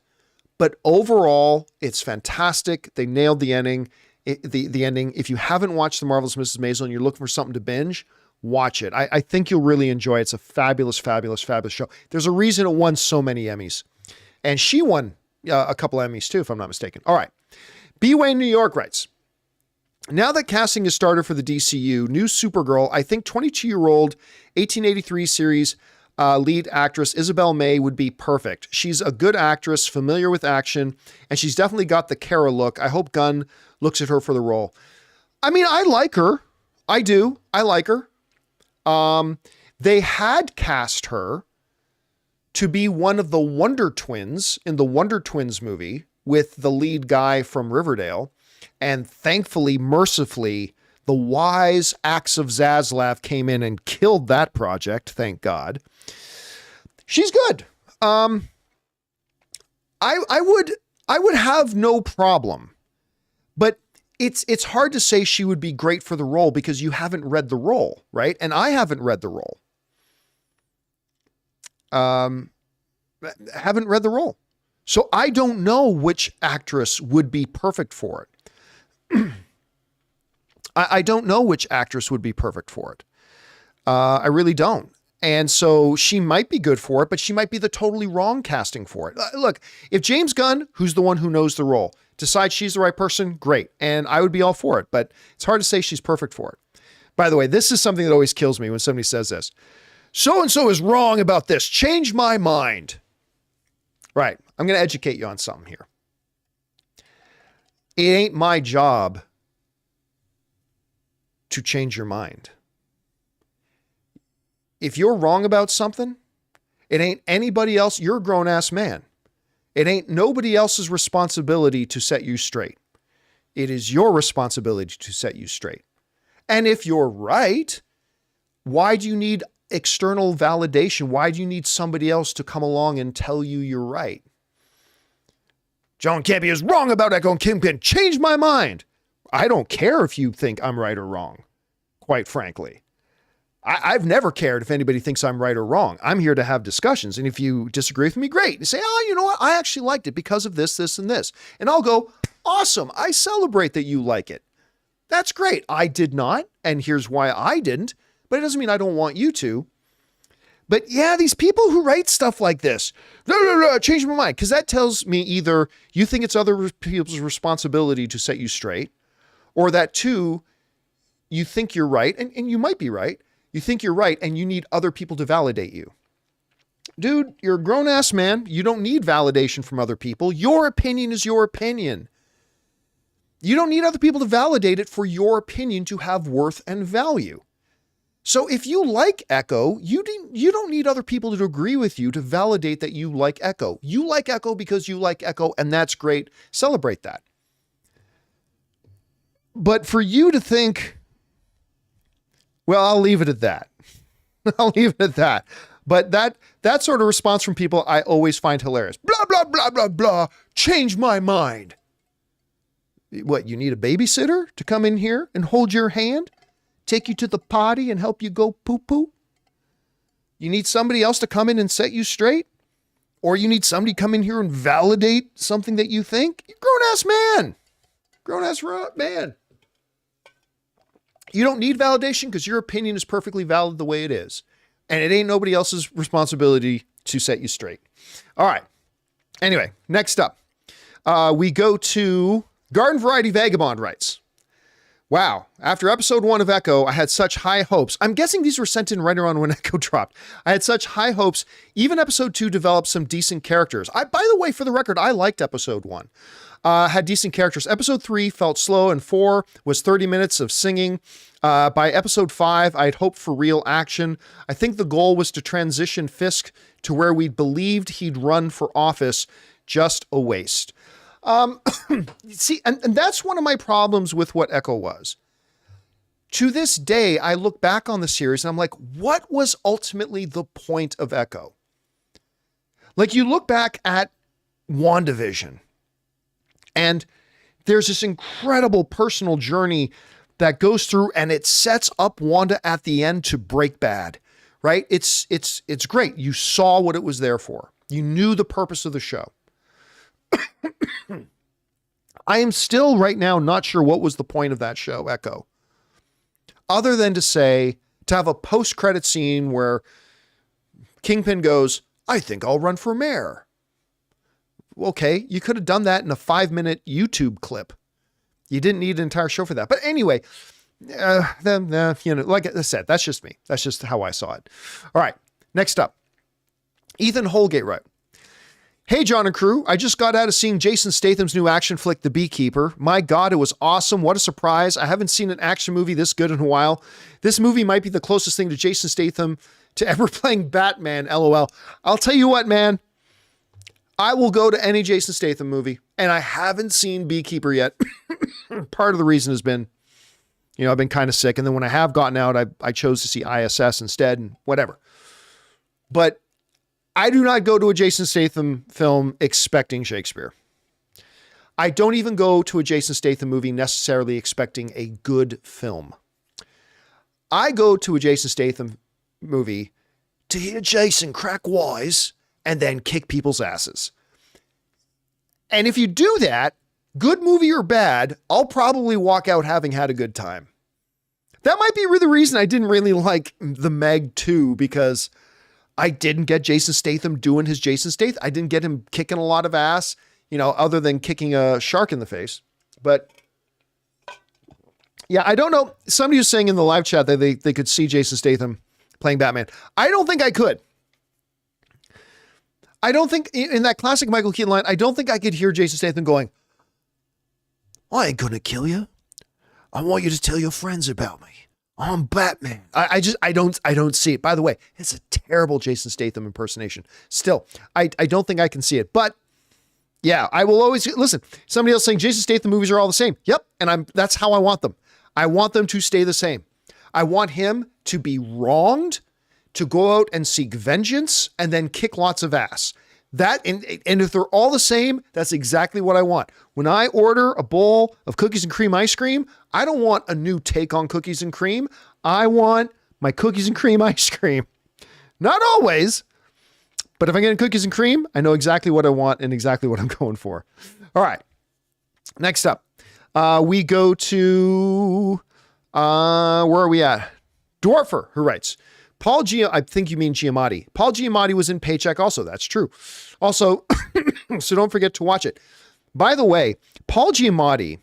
But overall, it's fantastic. They nailed the ending. The ending. If you haven't watched The Marvelous Mrs. Maisel and you're looking for something to binge, watch it. I think you'll really enjoy it. It's a fabulous, fabulous, fabulous show. There's a reason it won so many Emmys. And she won a couple Emmys too, if I'm not mistaken. All right. B-Way New York writes, now that casting has started for the DCU, new Supergirl, I think 22-year-old 1883 series lead actress Isabel May would be perfect. She's a good actress, familiar with action, and she's definitely got the Kara look. I hope Gunn looks at her for the role. I mean, I like her. I do. I like her. They had cast her to be one of the Wonder Twins in the Wonder Twins movie with the lead guy from Riverdale. And thankfully, mercifully, the wise axe of Zaslav came in and killed that project. Thank God. She's good. I would have no problem, but it's hard to say she would be great for the role because you haven't read the role, right? And I haven't read the role. Haven't read the role. So I don't know which actress would be perfect for it. I don't know which actress would be perfect for it. I really don't. And so she might be good for it, but she might be the totally wrong casting for it. Look, if James Gunn, who's the one who knows the role, decides she's the right person, great. And I would be all for it, but it's hard to say she's perfect for it. By the way, this is something that always kills me when somebody says this. So-and-so is wrong about this. Change my mind. Right. I'm going to educate you on something here. It ain't my job to change your mind. If you're wrong about something, it ain't anybody else. You're a grown-ass man. It ain't nobody else's responsibility to set you straight. It is your responsibility to set you straight. And if you're right, why do you need external validation? Why do you need somebody else to come along and tell you you're right? John Campea is wrong about Echo and Kingpin. Change my mind. I don't care if you think I'm right or wrong, quite frankly. I've never cared if anybody thinks I'm right or wrong. I'm here to have discussions. And if you disagree with me, great. You say, oh, you know what? I actually liked it because of this, this, and this. And I'll go, awesome. I celebrate that you like it. That's great. I did not. And here's why I didn't. But it doesn't mean I don't want you to. But yeah, these people who write stuff like this, change my mind. Because that tells me either you think it's other people's responsibility to set you straight, or that two, you think you're right, and you might be right. You think you're right, and you need other people to validate you. Dude, you're a grown-ass man. You don't need validation from other people. Your opinion is your opinion. You don't need other people to validate it for your opinion to have worth and value. So if you like Echo, you don't need other people to agree with you to validate that you like Echo. You like Echo because you like Echo, and that's great. Celebrate that. But for you to think, well, I'll leave it at that. I'll leave it at that. But that sort of response from people I always find hilarious. Blah, blah, blah, blah, blah. Change my mind. What, you need a babysitter to come in here and hold your hand? Take you to the potty and help you go poo-poo? You need somebody else to come in and set you straight? Or you need somebody to come in here and validate something that you think? You're a grown-ass man. Grown-ass man. You don't need validation because your opinion is perfectly valid the way it is. And it ain't nobody else's responsibility to set you straight. All right. Anyway, next up, we go to Garden Variety Vagabond writes, wow, after episode 1 of Echo, I had such high hopes. I'm guessing these were sent in right around when Echo dropped. I had such high hopes. Even episode 2 developed some decent characters. By the way, for the record, I liked episode 1. Had decent characters. Episode 3 felt slow, and 4 was 30 minutes of singing. By episode 5, I'd hoped for real action. I think the goal was to transition Fisk to where we believed he'd run for office. Just a waste. See, and that's one of my problems with what Echo was. To this day, I look back on the series and I'm like, what was ultimately the point of Echo? Like, you look back at WandaVision, and there's this incredible personal journey that goes through, and it sets up Wanda at the end to break bad, right? It's great. You saw what it was there for. You knew the purpose of the show. I am still right now not sure what was the point of that show, Echo, other than to have a post-credit scene where Kingpin goes, I think I'll run for mayor. Okay, you could have done that in a 5-minute YouTube clip. You didn't need an entire show for that. But anyway, like I said, that's just me. That's just how I saw it. All right, next up, Ethan Holgate wrote, hey, John and crew, I just got out of seeing Jason Statham's new action flick, The Beekeeper. My God, it was awesome. What a surprise. I haven't seen an action movie this good in a while. This movie might be the closest thing to Jason Statham to ever playing Batman, LOL. I'll tell you what, man. I will go to any Jason Statham movie, and I haven't seen Beekeeper yet. Part of the reason has been, I've been kind of sick. And then when I have gotten out, I chose to see ISS instead and whatever. But I do not go to a Jason Statham film expecting Shakespeare. I don't even go to a Jason Statham movie necessarily expecting a good film. I go to a Jason Statham movie to hear Jason crack wise and then kick people's asses. And if you do that, good movie or bad, I'll probably walk out having had a good time. That might be the reason I didn't really like The Meg 2, because I didn't get Jason Statham doing his Jason Statham. I didn't get him kicking a lot of ass, other than kicking a shark in the face. But yeah, I don't know. Somebody was saying in the live chat that they could see Jason Statham playing Batman. I don't think I could. I don't think in that classic Michael Keaton line, I don't think I could hear Jason Statham going, I ain't gonna kill you. I want you to tell your friends about me. I'm Batman. I don't see it. By the way, it's a terrible Jason Statham impersonation. Still, I don't think I can see it. But yeah, I will always listen. Somebody else saying Jason Statham movies are all the same. Yep, and that's how I want them. I want them to stay the same. I want him to be wronged, to go out and seek vengeance, and then kick lots of ass. That and if they're all the same, that's exactly what I want. When I order a bowl of cookies and cream ice cream, I don't want a new take on cookies and cream. I want my cookies and cream ice cream. Not always, but if I'm getting cookies and cream, I know exactly what I want and exactly what I'm going for. All right. Next up, we go to, where are we at? Dwarfer, who writes, I think you mean Giamatti. Paul Giamatti was in Paycheck also. That's true. Also, so don't forget to watch it. By the way, Paul Giamatti,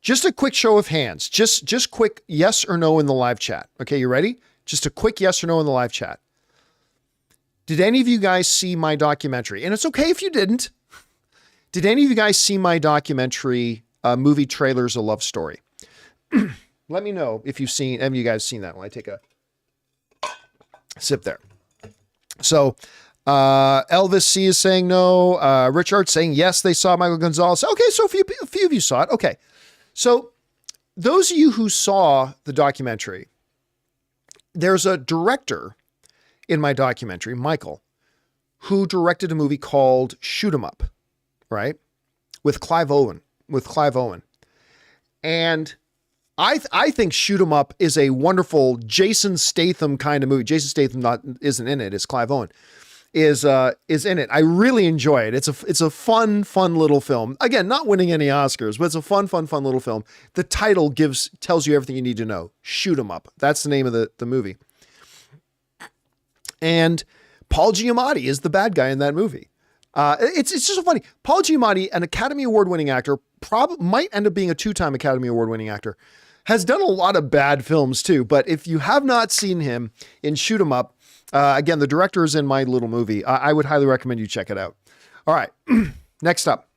just a quick show of hands, just quick yes or no in the live chat. Okay, you ready? Just a quick yes or no in the live chat. Did any of you guys see my documentary? And it's okay if you didn't. Did any of you guys see my documentary, Movie Trailers, A Love Story? Let me know if any of you guys seen that one. I take a sip there. So Elvis C is saying no. Richard saying yes, they saw Michael Gonzalez. Okay, so a few of you saw it. Okay. So those of you who saw the documentary, there's a director in my documentary, Michael, who directed a movie called Shoot 'Em Up, right? With Clive Owen. And I think Shoot 'Em Up is a wonderful Jason Statham kind of movie. Jason Statham isn't in it. It's Clive Owen is in it. I really enjoy it. It's a fun little film. Again, not winning any Oscars, but it's a fun little film. The title tells you everything you need to know. Shoot 'Em Up. That's the name of the movie. And Paul Giamatti is the bad guy in that movie. It's just so funny. Paul Giamatti, an Academy Award winning actor, might end up being a 2-time Academy Award winning actor, has done a lot of bad films too. But if you have not seen him in Shoot 'Em Up, again, the director is in my little movie. I would highly recommend you check it out. All right. Next up,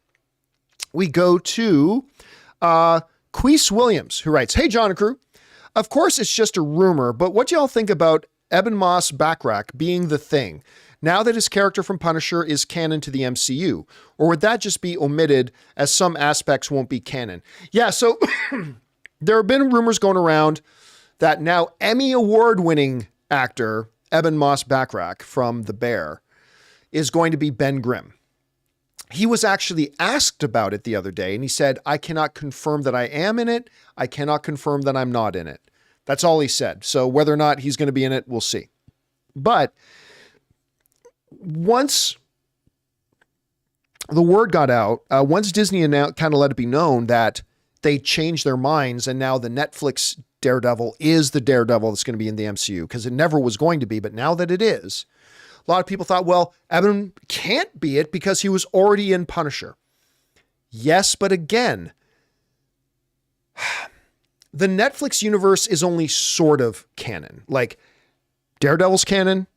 we go to Queese Williams, who writes, "Hey, John and crew. Of course, it's just a rumor, but what do y'all think about Ebon Moss-Bachrach being the Thing, now that his character from Punisher is canon to the MCU? Or would that just be omitted as some aspects won't be canon?" Yeah, so there have been rumors going around that now Emmy Award-winning actor Ebon Moss-Bachrach from The Bear is going to be Ben Grimm. He was actually asked about it the other day, and he said, "I cannot confirm that I am in it. I cannot confirm that I'm not in it." That's all he said. So whether or not he's going to be in it, we'll see. But once the word got out, once Disney kind of let it be known that they changed their minds and now the Netflix Daredevil is the Daredevil that's going to be in the MCU, because it never was going to be, but now that it is, a lot of people thought, well, Ebon can't be it because he was already in Punisher. Yes, but again, the Netflix universe is only sort of canon. Like Daredevil's canon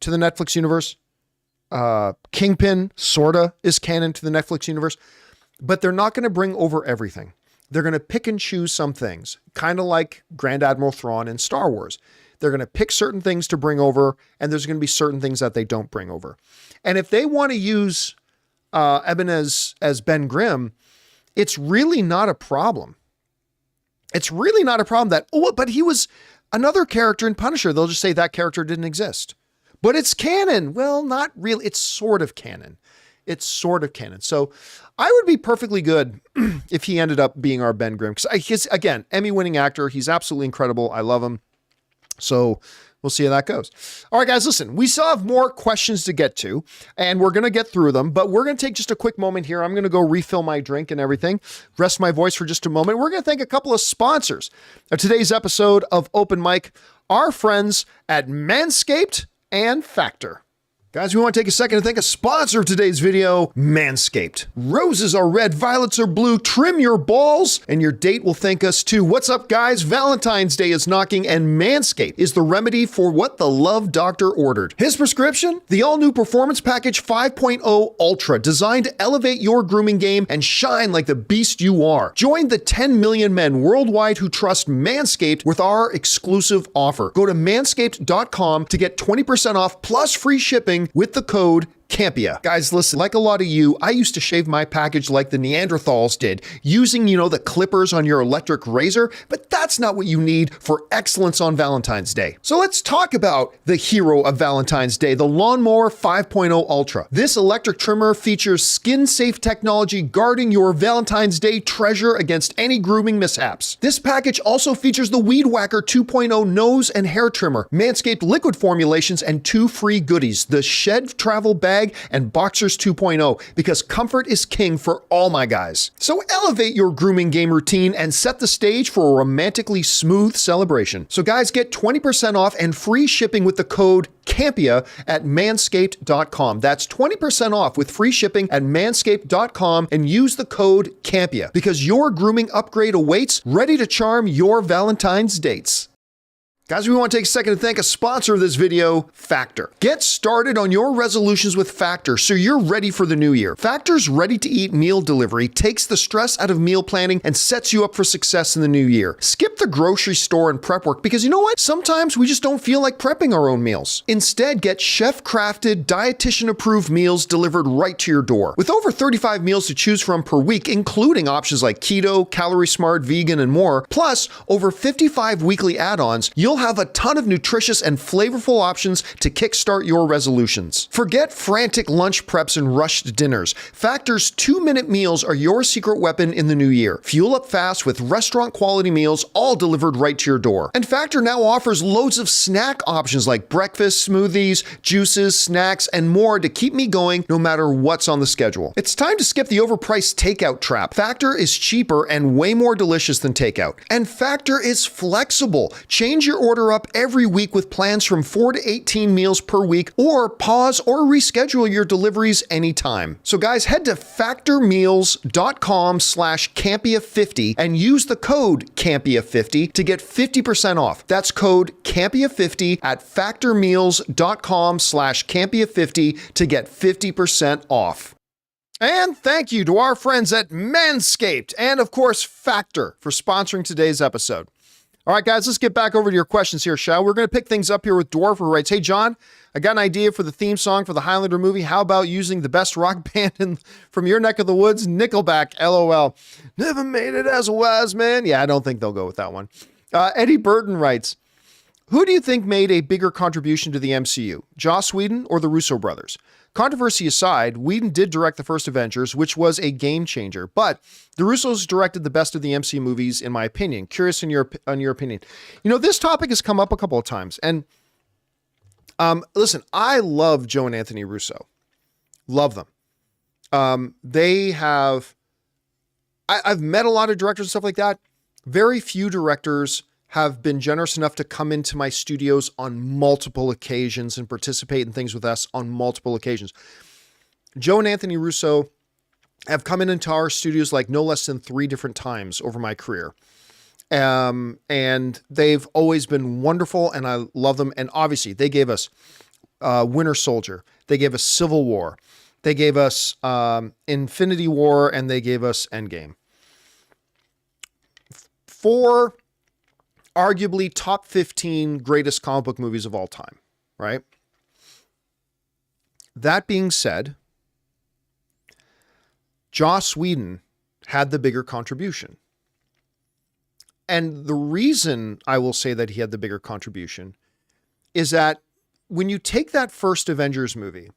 to the Netflix universe. Kingpin sorta is canon to the Netflix universe, but they're not going to bring over everything. They're going to pick and choose some things, kind of like Grand Admiral Thrawn in Star Wars. They're going to pick certain things to bring over, and there's going to be certain things that they don't bring over. And if they want to use Ebon as Ben Grimm, it's really not a problem. It's really not a problem that, oh, but he was another character in Punisher. They'll just say that character didn't exist. But it's canon. Well, not really. It's sort of canon. It's sort of canon. So I would be perfectly good if he ended up being our Ben Grimm. Because he's, again, Emmy-winning actor. He's absolutely incredible. I love him. So we'll see how that goes. All right, guys, listen, we still have more questions to get to, and we're going to get through them, but we're going to take just a quick moment here. I'm going to go refill my drink and everything, rest my voice for just a moment. We're going to thank a couple of sponsors of today's episode of Open Mic, our friends at Manscaped and Factor. Guys, we want to take a second to thank a sponsor of today's video, Manscaped. Roses are red, violets are blue. Trim your balls, and your date will thank us too. What's up, guys? Valentine's Day is knocking, and Manscaped is the remedy for what the love doctor ordered. His prescription? The all-new Performance Package 5.0 Ultra, designed to elevate your grooming game and shine like the beast you are. Join the 10 million men worldwide who trust Manscaped with our exclusive offer. Go to manscaped.com to get 20% off plus free shipping with the code Campea. Guys, listen, like a lot of you, I used to shave my package like the Neanderthals did, using, the clippers on your electric razor, but that's not what you need for excellence on Valentine's Day. So let's talk about the hero of Valentine's Day, the Lawnmower 5.0 Ultra. This electric trimmer features skin-safe technology guarding your Valentine's Day treasure against any grooming mishaps. This package also features the Weed Whacker 2.0 nose and hair trimmer, Manscaped liquid formulations, and 2 free goodies, the Shed Travel Bag Rag and Boxers 2.0 because comfort is king for all my guys. So elevate your grooming game routine and set the stage for a romantically smooth celebration. So guys, get 20% off and free shipping with the code Campea at manscaped.com. That's 20% off with free shipping at manscaped.com and use the code Campea because your grooming upgrade awaits, ready to charm your Valentine's dates. Guys, we want to take a second to thank a sponsor of this video, Factor. Get started on your resolutions with Factor so you're ready for the new year. Factor's ready-to-eat meal delivery takes the stress out of meal planning and sets you up for success in the new year. Skip the grocery store and prep work because you know what? Sometimes we just don't feel like prepping our own meals. Instead, get chef-crafted, dietitian-approved meals delivered right to your door. With over 35 meals to choose from per week, including options like keto, calorie smart, vegan, and more, plus over 55 weekly add-ons, you'll have a ton of nutritious and flavorful options to kickstart your resolutions. Forget frantic lunch preps and rushed dinners. Factor's 2-minute meals are your secret weapon in the new year. Fuel up fast with restaurant-quality meals, all delivered right to your door. And Factor now offers loads of snack options like breakfast, smoothies, juices, snacks, and more to keep me going no matter what's on the schedule. It's time to skip the overpriced takeout trap. Factor is cheaper and way more delicious than takeout. And Factor is flexible. Change your order up every week with plans from 4 to 18 meals per week, or pause or reschedule your deliveries anytime. So guys, head to factormeals.com/Campea50 and use the code Campea50 to get 50% off. That's code Campea50 at factormeals.com/Campea50 to get 50% off. And thank you to our friends at Manscaped and of course Factor for sponsoring today's episode. All right, guys, let's get back over to your questions here, shall we? We're going to pick things up here with Dwarf, who writes, "Hey, John, I got an idea for the theme song for the Highlander movie. How about using the best rock band from your neck of the woods, Nickelback, LOL. Never made it as a wise man." Yeah, I don't think they'll go with that one. Eddie Burton writes, "Who do you think made a bigger contribution to the MCU, Joss Whedon or the Russo brothers? Controversy aside, Whedon did direct the first Avengers, which was a game changer, but the Russos directed the best of the MCU movies, in my opinion. Curious on your opinion." You know, this topic has come up a couple of times, and listen, I love Joe and Anthony Russo. Love them. They have, I've met a lot of directors and stuff like that. Very few directors have been generous enough to come into my studios on multiple occasions and participate in things with us on multiple occasions. Joe and Anthony Russo have come into our studios like no less than 3 different times over my career. And they've always been wonderful and I love them. And obviously they gave us Winter Soldier. They gave us Civil War. They gave us Infinity War, and they gave us Endgame. 4 arguably top 15 greatest comic book movies of all time, right? That being said, Joss Whedon had the bigger contribution. And the reason I will say that he had the bigger contribution is that when you take that first Avengers movie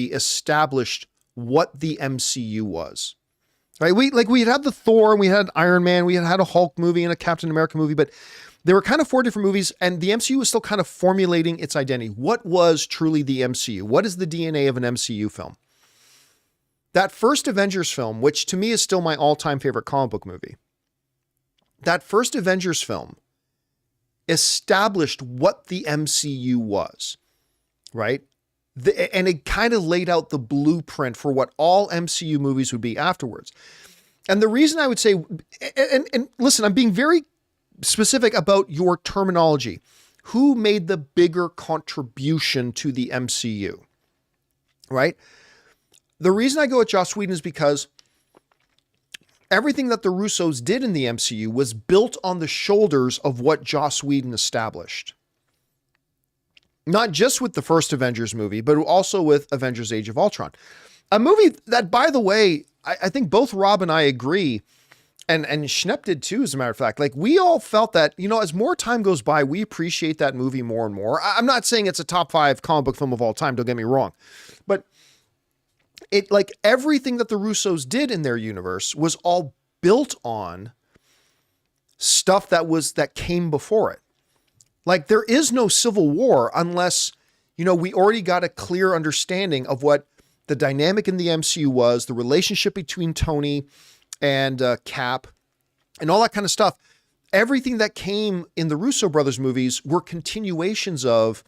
established what the MCU was. Right? We had the Thor, and we had Iron Man, we had a Hulk movie and a Captain America movie, but there were kind of 4 different movies, and the MCU was still kind of formulating its identity. What was truly the MCU? What is the DNA of an MCU film? That first Avengers film, which to me is still my all-time favorite comic book movie, that first Avengers film established what the MCU was, right? And it kind of laid out the blueprint for what all MCU movies would be afterwards. And the reason I would say, and listen, I'm being very specific about your terminology. Who made the bigger contribution to the MCU, right? The reason I go with Joss Whedon is because everything that the Russos did in the MCU was built on the shoulders of what Joss Whedon established. Not just with the first Avengers movie, but also with Avengers Age of Ultron. A movie that, by the way, I think both Rob and I agree, and Schnepp did too, as a matter of fact. Like, we all felt that, you know, as more time goes by, we appreciate that movie more and more. I'm not saying it's a top 5 comic book film of all time, don't get me wrong. But it, like, everything that the Russos did in their universe was all built on stuff that came before it. Like, there is no Civil War unless, we already got a clear understanding of what the dynamic in the MCU was, the relationship between Tony and Cap, and all that kind of stuff. Everything that came in the Russo brothers movies were continuations of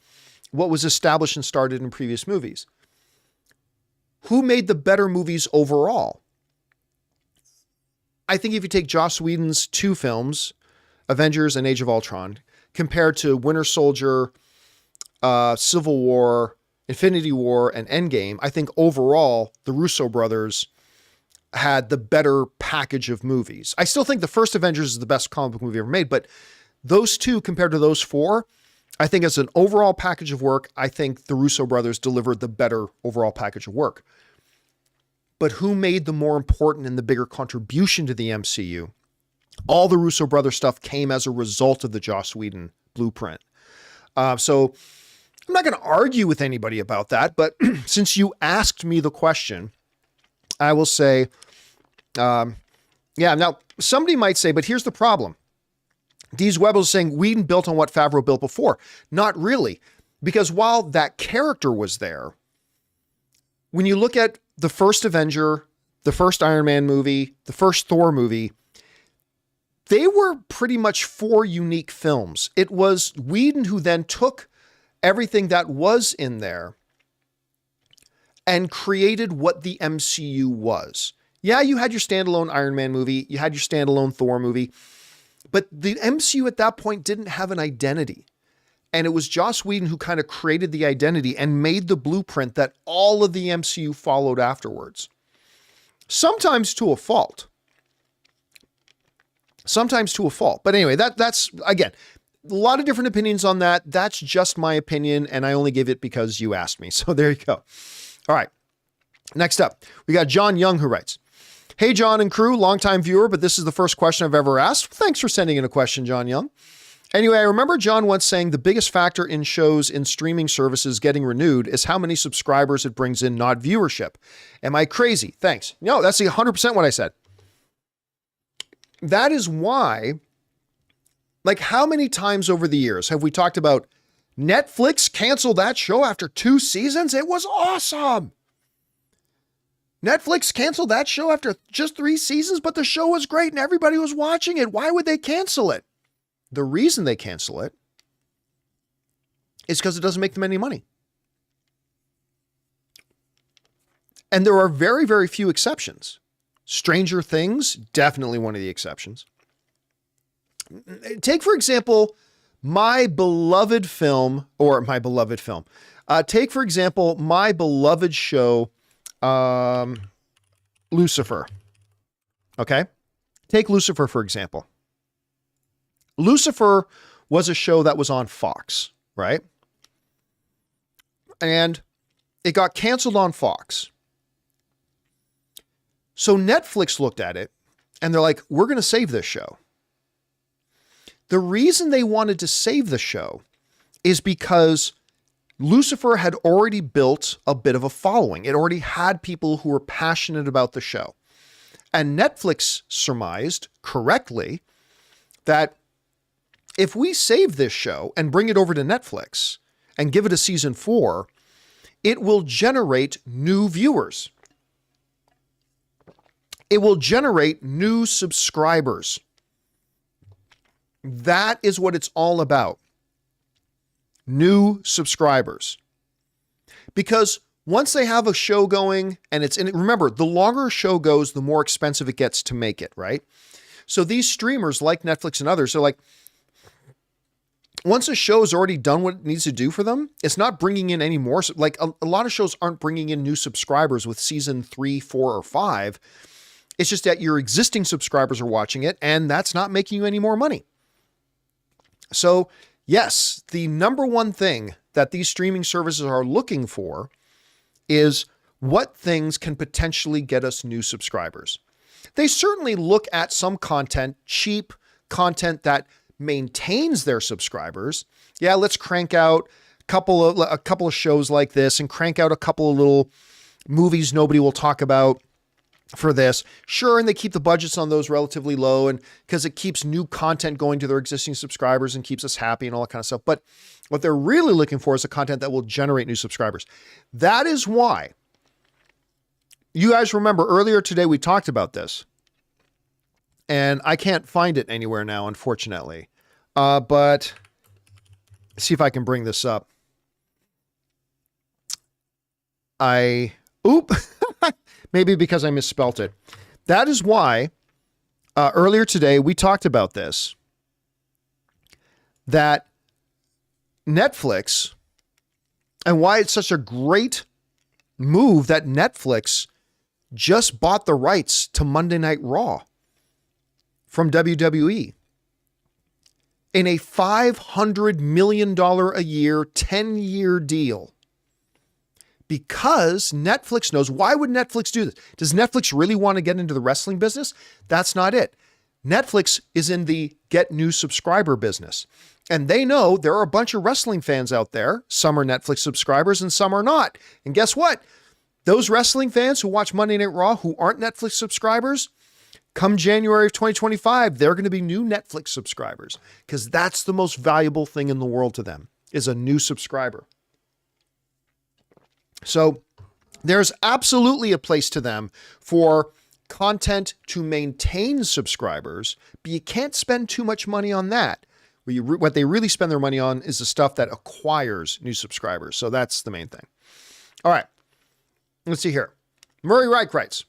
what was established and started in previous movies. Who made the better movies overall? I think if you take Joss Whedon's 2 films, Avengers and Age of Ultron, compared to Winter Soldier, Civil War, Infinity War, and Endgame, I think overall the Russo brothers had the better package of movies. I still think the first Avengers is the best comic book movie ever made, but those 2 compared to those 4, I think as an overall package of work, I think the Russo brothers delivered the better overall package of work. But who made the more important and the bigger contribution to the MCU? All the Russo brother stuff came as a result of the Joss Whedon blueprint. So I'm not going to argue with anybody about that, but since you asked me the question, I will say, now somebody might say, but here's the problem. Deez Webbles saying Whedon built on what Favreau built before. Not really, because while that character was there, when you look at the first Avenger, the first Iron Man movie, the first Thor movie, they were pretty much 4 unique films. It was Whedon who then took everything that was in there and created what the MCU was. Yeah, you had your standalone Iron Man movie, you had your standalone Thor movie, but the MCU at that point didn't have an identity. And it was Joss Whedon who kind of created the identity and made the blueprint that all of the MCU followed afterwards. Sometimes to a fault. But anyway, that's again, a lot of different opinions on that. That's just my opinion, and I only give it because you asked me. So there you go. All right. Next up, we got John Young who writes, "Hey, John and crew, longtime viewer, but this is the first question I've ever asked." Thanks for sending in a question, John Young. Anyway, I remember John once saying the biggest factor in shows in streaming services getting renewed is how many subscribers it brings in, not viewership. Am I crazy? Thanks. No, that's 100% what I said. That is why, like, how many times over the years have we talked about Netflix canceled that show after 2 seasons? It was awesome. Netflix canceled that show after just 3 seasons, but the show was great and everybody was watching it. Why would they cancel it? The reason they cancel it is because it doesn't make them any money. And there are very, very few exceptions. Stranger Things, definitely one of the exceptions. Take, for example, my beloved film. Take, for example, my beloved show, Lucifer. Okay? Take Lucifer, for example. Lucifer was a show that was on Fox, right? And it got canceled on Fox. So Netflix looked at it and they're like, we're going to save this show. The reason they wanted to save the show is because Lucifer had already built a bit of a following. It already had people who were passionate about the show. And Netflix surmised correctly that if we save this show and bring it over to Netflix and give it a season 4, it will generate new viewers. It will generate new subscribers. That is what it's all about. New subscribers. Because once they have a show going and remember, the longer a show goes, the more expensive it gets to make it, right? So these streamers like Netflix and others are like, once a show has already done what it needs to do for them, it's not bringing in any more. So like a lot of shows aren't bringing in new subscribers with season 3, 4, or 5. It's just that your existing subscribers are watching it and that's not making you any more money. So yes, the number one thing that these streaming services are looking for is what things can potentially get us new subscribers. They certainly look at some content, cheap content that maintains their subscribers. Yeah, let's crank out a couple of shows like this and crank out a couple of little movies nobody will talk about for this. Sure, and they keep the budgets on those relatively low, and because it keeps new content going to their existing subscribers and keeps us happy and all that kind of stuff. But what they're really looking for is the content that will generate new subscribers. That is why, you guys remember earlier today we talked about this, and I can't find it anywhere now, unfortunately. But see if I can bring this up. Maybe because I misspelt it. That is why earlier today we talked about this, that Netflix, and why it's such a great move that Netflix just bought the rights to Monday Night Raw from WWE in a $500 million a year, 10-year deal. Because Netflix knows. Why would Netflix do this? Does Netflix really want to get into the wrestling business? That's not it. Netflix is in the get new subscriber business. And they know there are a bunch of wrestling fans out there. Some are Netflix subscribers and some are not. And guess what? Those wrestling fans who watch Monday Night Raw who aren't Netflix subscribers, come January of 2025, they're going to be new Netflix subscribers, because that's the most valuable thing in the world to them, is a new subscriber. So there's absolutely a place to them for content to maintain subscribers, but you can't spend too much money on that. What they really spend their money on is the stuff that acquires new subscribers. So that's the main thing. All right, let's see here. Murray Reich writes,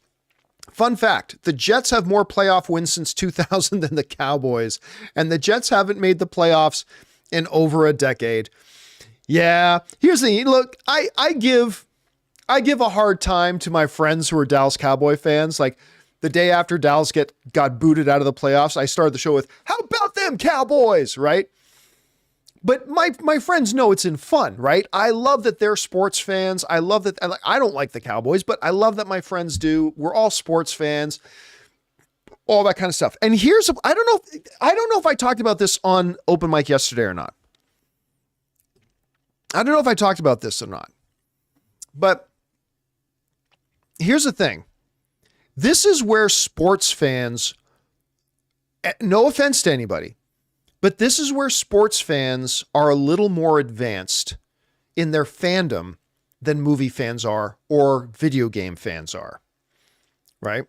fun fact, the Jets have more playoff wins since 2000 than the Cowboys, and the Jets haven't made the playoffs in over a decade. Yeah, here's the thing. Look, I give a hard time to my friends who are Dallas Cowboy fans. Like the day after Dallas got booted out of the playoffs, I started the show with, how about them Cowboys, right? But my friends know it's in fun, right? I love that they're sports fans. I love that. I don't like the Cowboys, but I love that my friends do. We're all sports fans, all that kind of stuff. And I don't know if I talked about this on Open Mic yesterday or not. I don't know if I talked about this or not, but here's the thing. This is where sports fans, no offense to anybody, but this is where sports fans are a little more advanced in their fandom than movie fans are or video game fans are, right?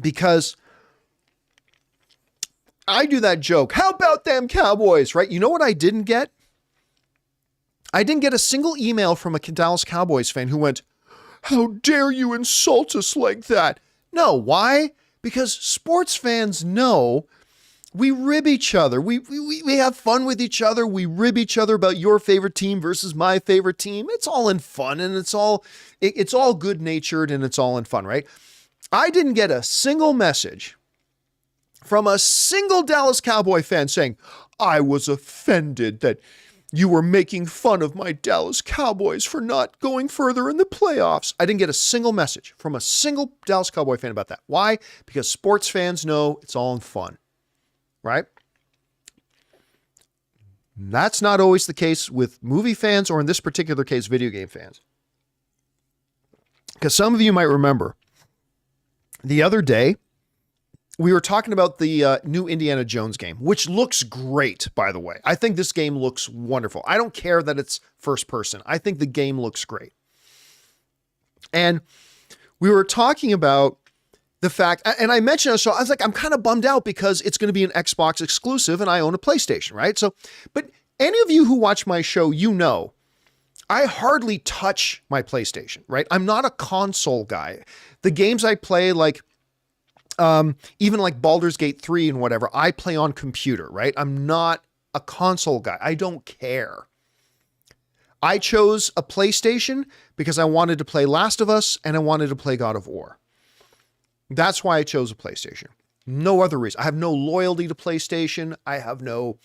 Because I do that joke, how about them Cowboys, right? You know what I didn't get? I didn't get a single email from a Dallas Cowboys fan who went, how dare you insult us like that? No, why? Because sports fans know we rib each other. We have fun with each other. We rib each other about your favorite team versus my favorite team. It's all in fun, and it's all good natured, and it's all in fun, right? I didn't get a single message from a single Dallas Cowboy fan saying, I was offended that you were making fun of my Dallas Cowboys for not going further in the playoffs. I didn't get a single message from a single Dallas Cowboy fan about that. Why? Because sports fans know it's all in fun, right? That's not always the case with movie fans, or in this particular case, video game fans. Because some of you might remember the other day, we were talking about the new Indiana Jones game, which looks great, by the way. I think this game looks wonderful. I don't care that it's first person. I think the game looks great. And we were talking about the fact, and I mentioned it, so I was like, I'm kind of bummed out because it's going to be an Xbox exclusive and I own a PlayStation, right? So, but any of you who watch my show, you know, I hardly touch my PlayStation, right? I'm not a console guy. The games I play, like, even like Baldur's Gate 3 and whatever, I play on computer, right? I'm not a console guy. I don't care. I chose a PlayStation because I wanted to play Last of Us and I wanted to play God of War. That's why I chose a PlayStation. No other reason. I have no loyalty to PlayStation. I have no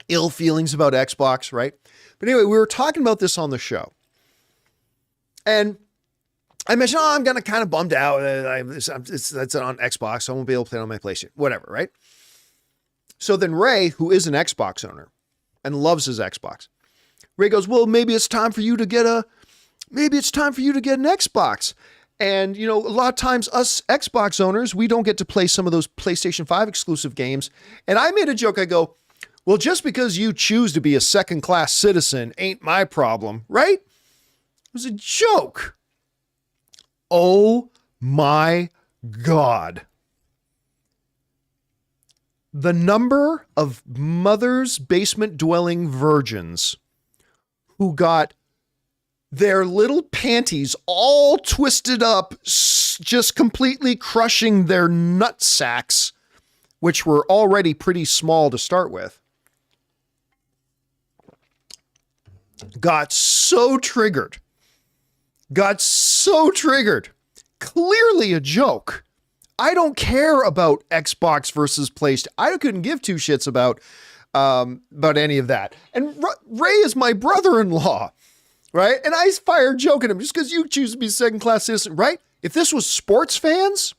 ill feelings about Xbox, right? But anyway, we were talking about this on the show. And I mentioned, I'm going to kind of bummed out. That's on Xbox, so I won't be able to play it on my PlayStation. Whatever, right? So then Ray, who is an Xbox owner and loves his Xbox, Ray goes, well, maybe it's time for you to get an Xbox. And, you know, a lot of times us Xbox owners, we don't get to play some of those PlayStation 5 exclusive games. And I made a joke. I go, well, just because you choose to be a second-class citizen ain't my problem, right? It was a joke. Oh my God. The number of mother's basement dwelling virgins who got their little panties all twisted up, just completely crushing their nut sacks, which were already pretty small to start with, got so triggered. Clearly a joke. I don't care about Xbox versus PlayStation. I couldn't give two shits about any of that. And Ray is my brother-in-law, right? And I fired joking him just because you choose to be second-class citizen, right? If this was sports fans,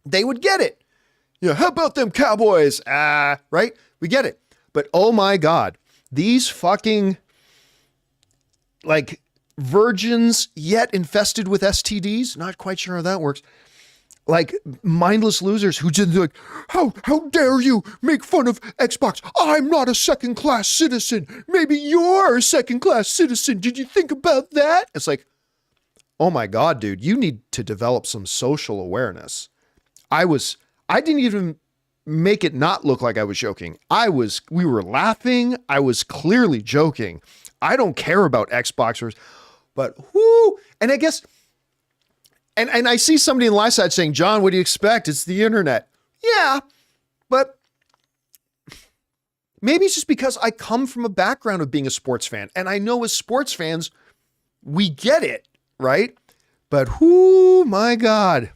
they would get it. You know, how about them Cowboys? Right? We get it. But oh my God, these fucking like virgins yet infested with STDs. Not quite sure how that works. Like mindless losers who just like, how dare you make fun of Xbox? I'm not a second-class citizen. Maybe you're a second-class citizen. Did you think about that? It's like, oh my God, dude, you need to develop some social awareness. I didn't even make it not look like I was joking. We were laughing. I was clearly joking. I don't care about Xboxers, but whoo. And I guess, and I see somebody in the live side saying, John, what do you expect? It's the internet. Yeah, but maybe it's just because I come from a background of being a sports fan. And I know as sports fans, we get it, right? But whoo, my God,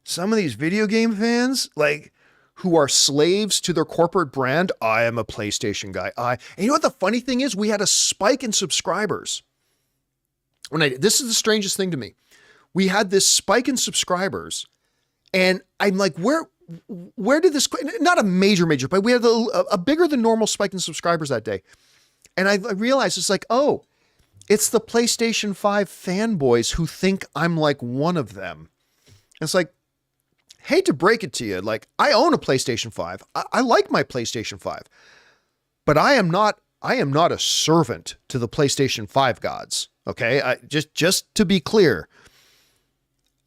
some of these video game fans, like, who are slaves to their corporate brand. I am a PlayStation guy. And you know what the funny thing is? We had a spike in subscribers. This is the strangest thing to me. We had this spike in subscribers, and I'm like, where did this, not a major, but we had a bigger than normal spike in subscribers that day. And I realized it's like, oh, it's the PlayStation 5 fanboys who think I'm like one of them. And it's like, hate to break it to you. Like, I own a PlayStation 5. I like my PlayStation 5, but I am not a servant to the PlayStation 5 gods. Okay. Just to be clear,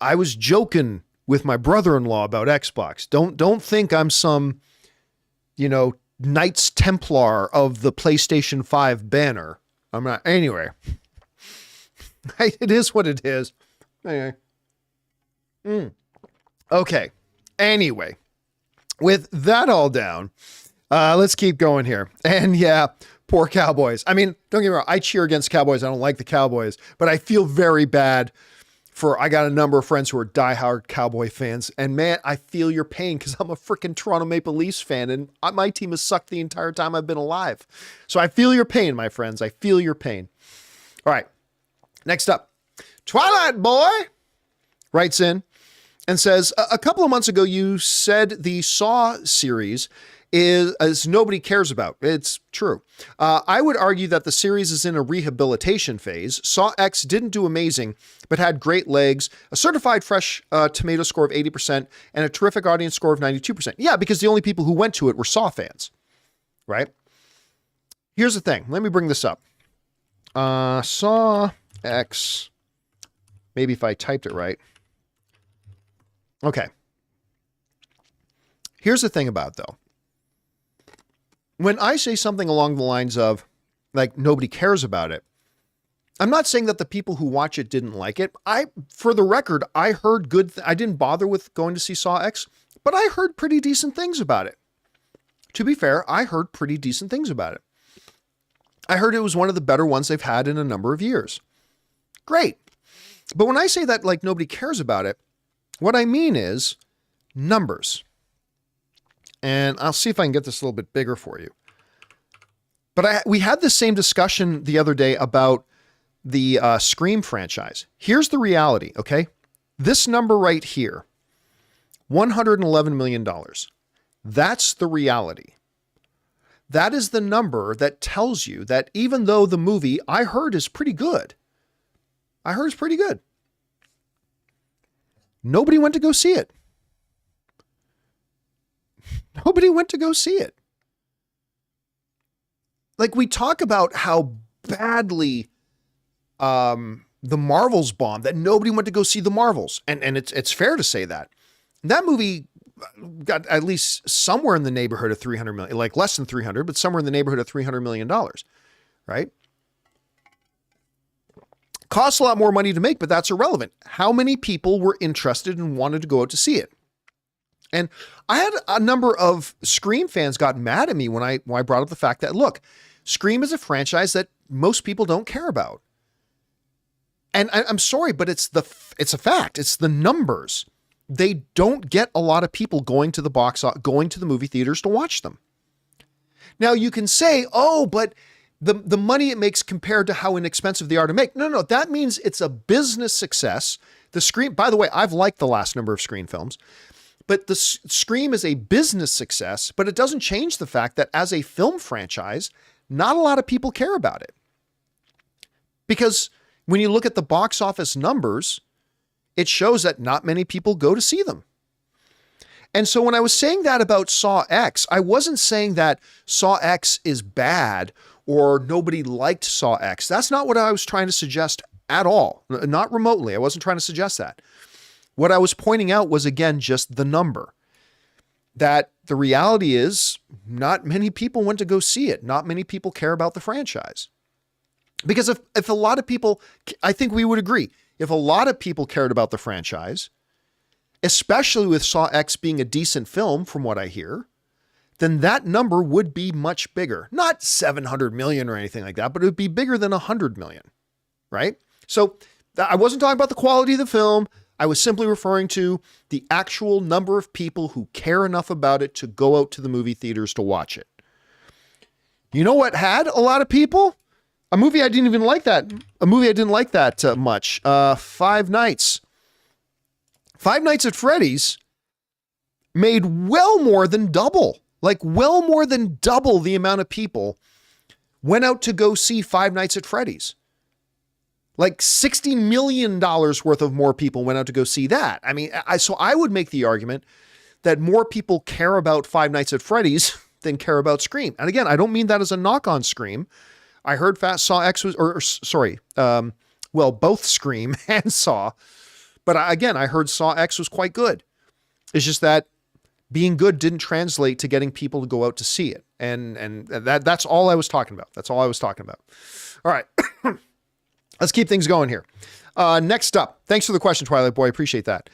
I was joking with my brother-in-law about Xbox. Don't think I'm some, you know, Knights Templar of the PlayStation 5 banner. I'm not. Anyway, it is what it is. Anyway. Okay. Anyway, with that all down, let's keep going here. And yeah, poor Cowboys. I mean, don't get me wrong. I cheer against Cowboys. I don't like the Cowboys, but I feel very bad I got a number of friends who are diehard Cowboy fans, and man, I feel your pain because I'm a freaking Toronto Maple Leafs fan, and my team has sucked the entire time I've been alive. So I feel your pain, my friends. I feel your pain. All right. Next up, Twilight Boy writes in and says, a couple of months ago, you said the Saw series is nobody cares about. It's true. I would argue that the series is in a rehabilitation phase. Saw X didn't do amazing, but had great legs, a certified fresh tomato score of 80%, and a terrific audience score of 92%. Yeah, because the only people who went to it were Saw fans, right? Here's the thing. Let me bring this up. Saw X, maybe if I typed it right. Okay. Here's the thing about it, though. When I say something along the lines of, like, nobody cares about it, I'm not saying that the people who watch it didn't like it. For the record, I heard I didn't bother with going to see Saw X, but I heard pretty decent things about it. To be fair, I heard pretty decent things about it. I heard it was one of the better ones they've had in a number of years. Great. But when I say that, like, nobody cares about it, what I mean is numbers. And I'll see if I can get this a little bit bigger for you. But we had the same discussion the other day about the Scream franchise. Here's the reality, okay? This number right here, $111 million. That's the reality. That is the number that tells you that even though the movie I heard is pretty good. I heard it's pretty good. Nobody went to go see it. Nobody went to go see it. Like, we talk about how badly the Marvels bombed, that nobody went to go see the Marvels. And it's fair to say that. That movie got at least somewhere in the neighborhood of 300 million, like less than 300, but somewhere in the neighborhood of $300 million, right? Costs a lot more money to make, but that's irrelevant. How many people were interested and wanted to go out to see it? And I had a number of Scream fans got mad at me when I brought up the fact that, look, Scream is a franchise that most people don't care about. And I'm sorry, but it's a fact. It's the numbers. They don't get a lot of people going to the movie theaters to watch them. Now you can say, oh, but the money it makes compared to how inexpensive they are to make. No, that means it's a business success. The Scream, by the way, I've liked the last number of Scream films, but the Scream is a business success, but it doesn't change the fact that as a film franchise, not a lot of people care about it. Because when you look at the box office numbers, it shows that not many people go to see them. And so when I was saying that about Saw X, I wasn't saying that Saw X is bad or nobody liked Saw X. That's not what I was trying to suggest at all. Not remotely. I wasn't trying to suggest that. What I was pointing out was, again, just the number. That the reality is not many people went to go see it. Not many people care about the franchise. Because if a lot of people, I think we would agree, if a lot of people cared about the franchise, especially with Saw X being a decent film from what I hear, then that number would be much bigger. Not 700 million or anything like that, but it would be bigger than 100 million, right? So I wasn't talking about the quality of the film. I was simply referring to the actual number of people who care enough about it to go out to the movie theaters to watch it. You know what had a lot of people? A movie I didn't even like that. A movie I didn't like that much. Five Nights. Five Nights at Freddy's made well more than double. Like well more than double the amount of people went out to go see Five Nights at Freddy's. Like $60 million worth of more people went out to go see that. I mean, so I would make the argument that more people care about Five Nights at Freddy's than care about Scream. And again, I don't mean that as a knock on Scream. I heard Saw X was, both Scream and Saw. But again, I heard Saw X was quite good. It's just that being good didn't translate to getting people to go out to see it. And that's all I was talking about. That's all I was talking about. All right. Let's keep things going here. Next up, thanks for the question, Twilight Boy. I appreciate that.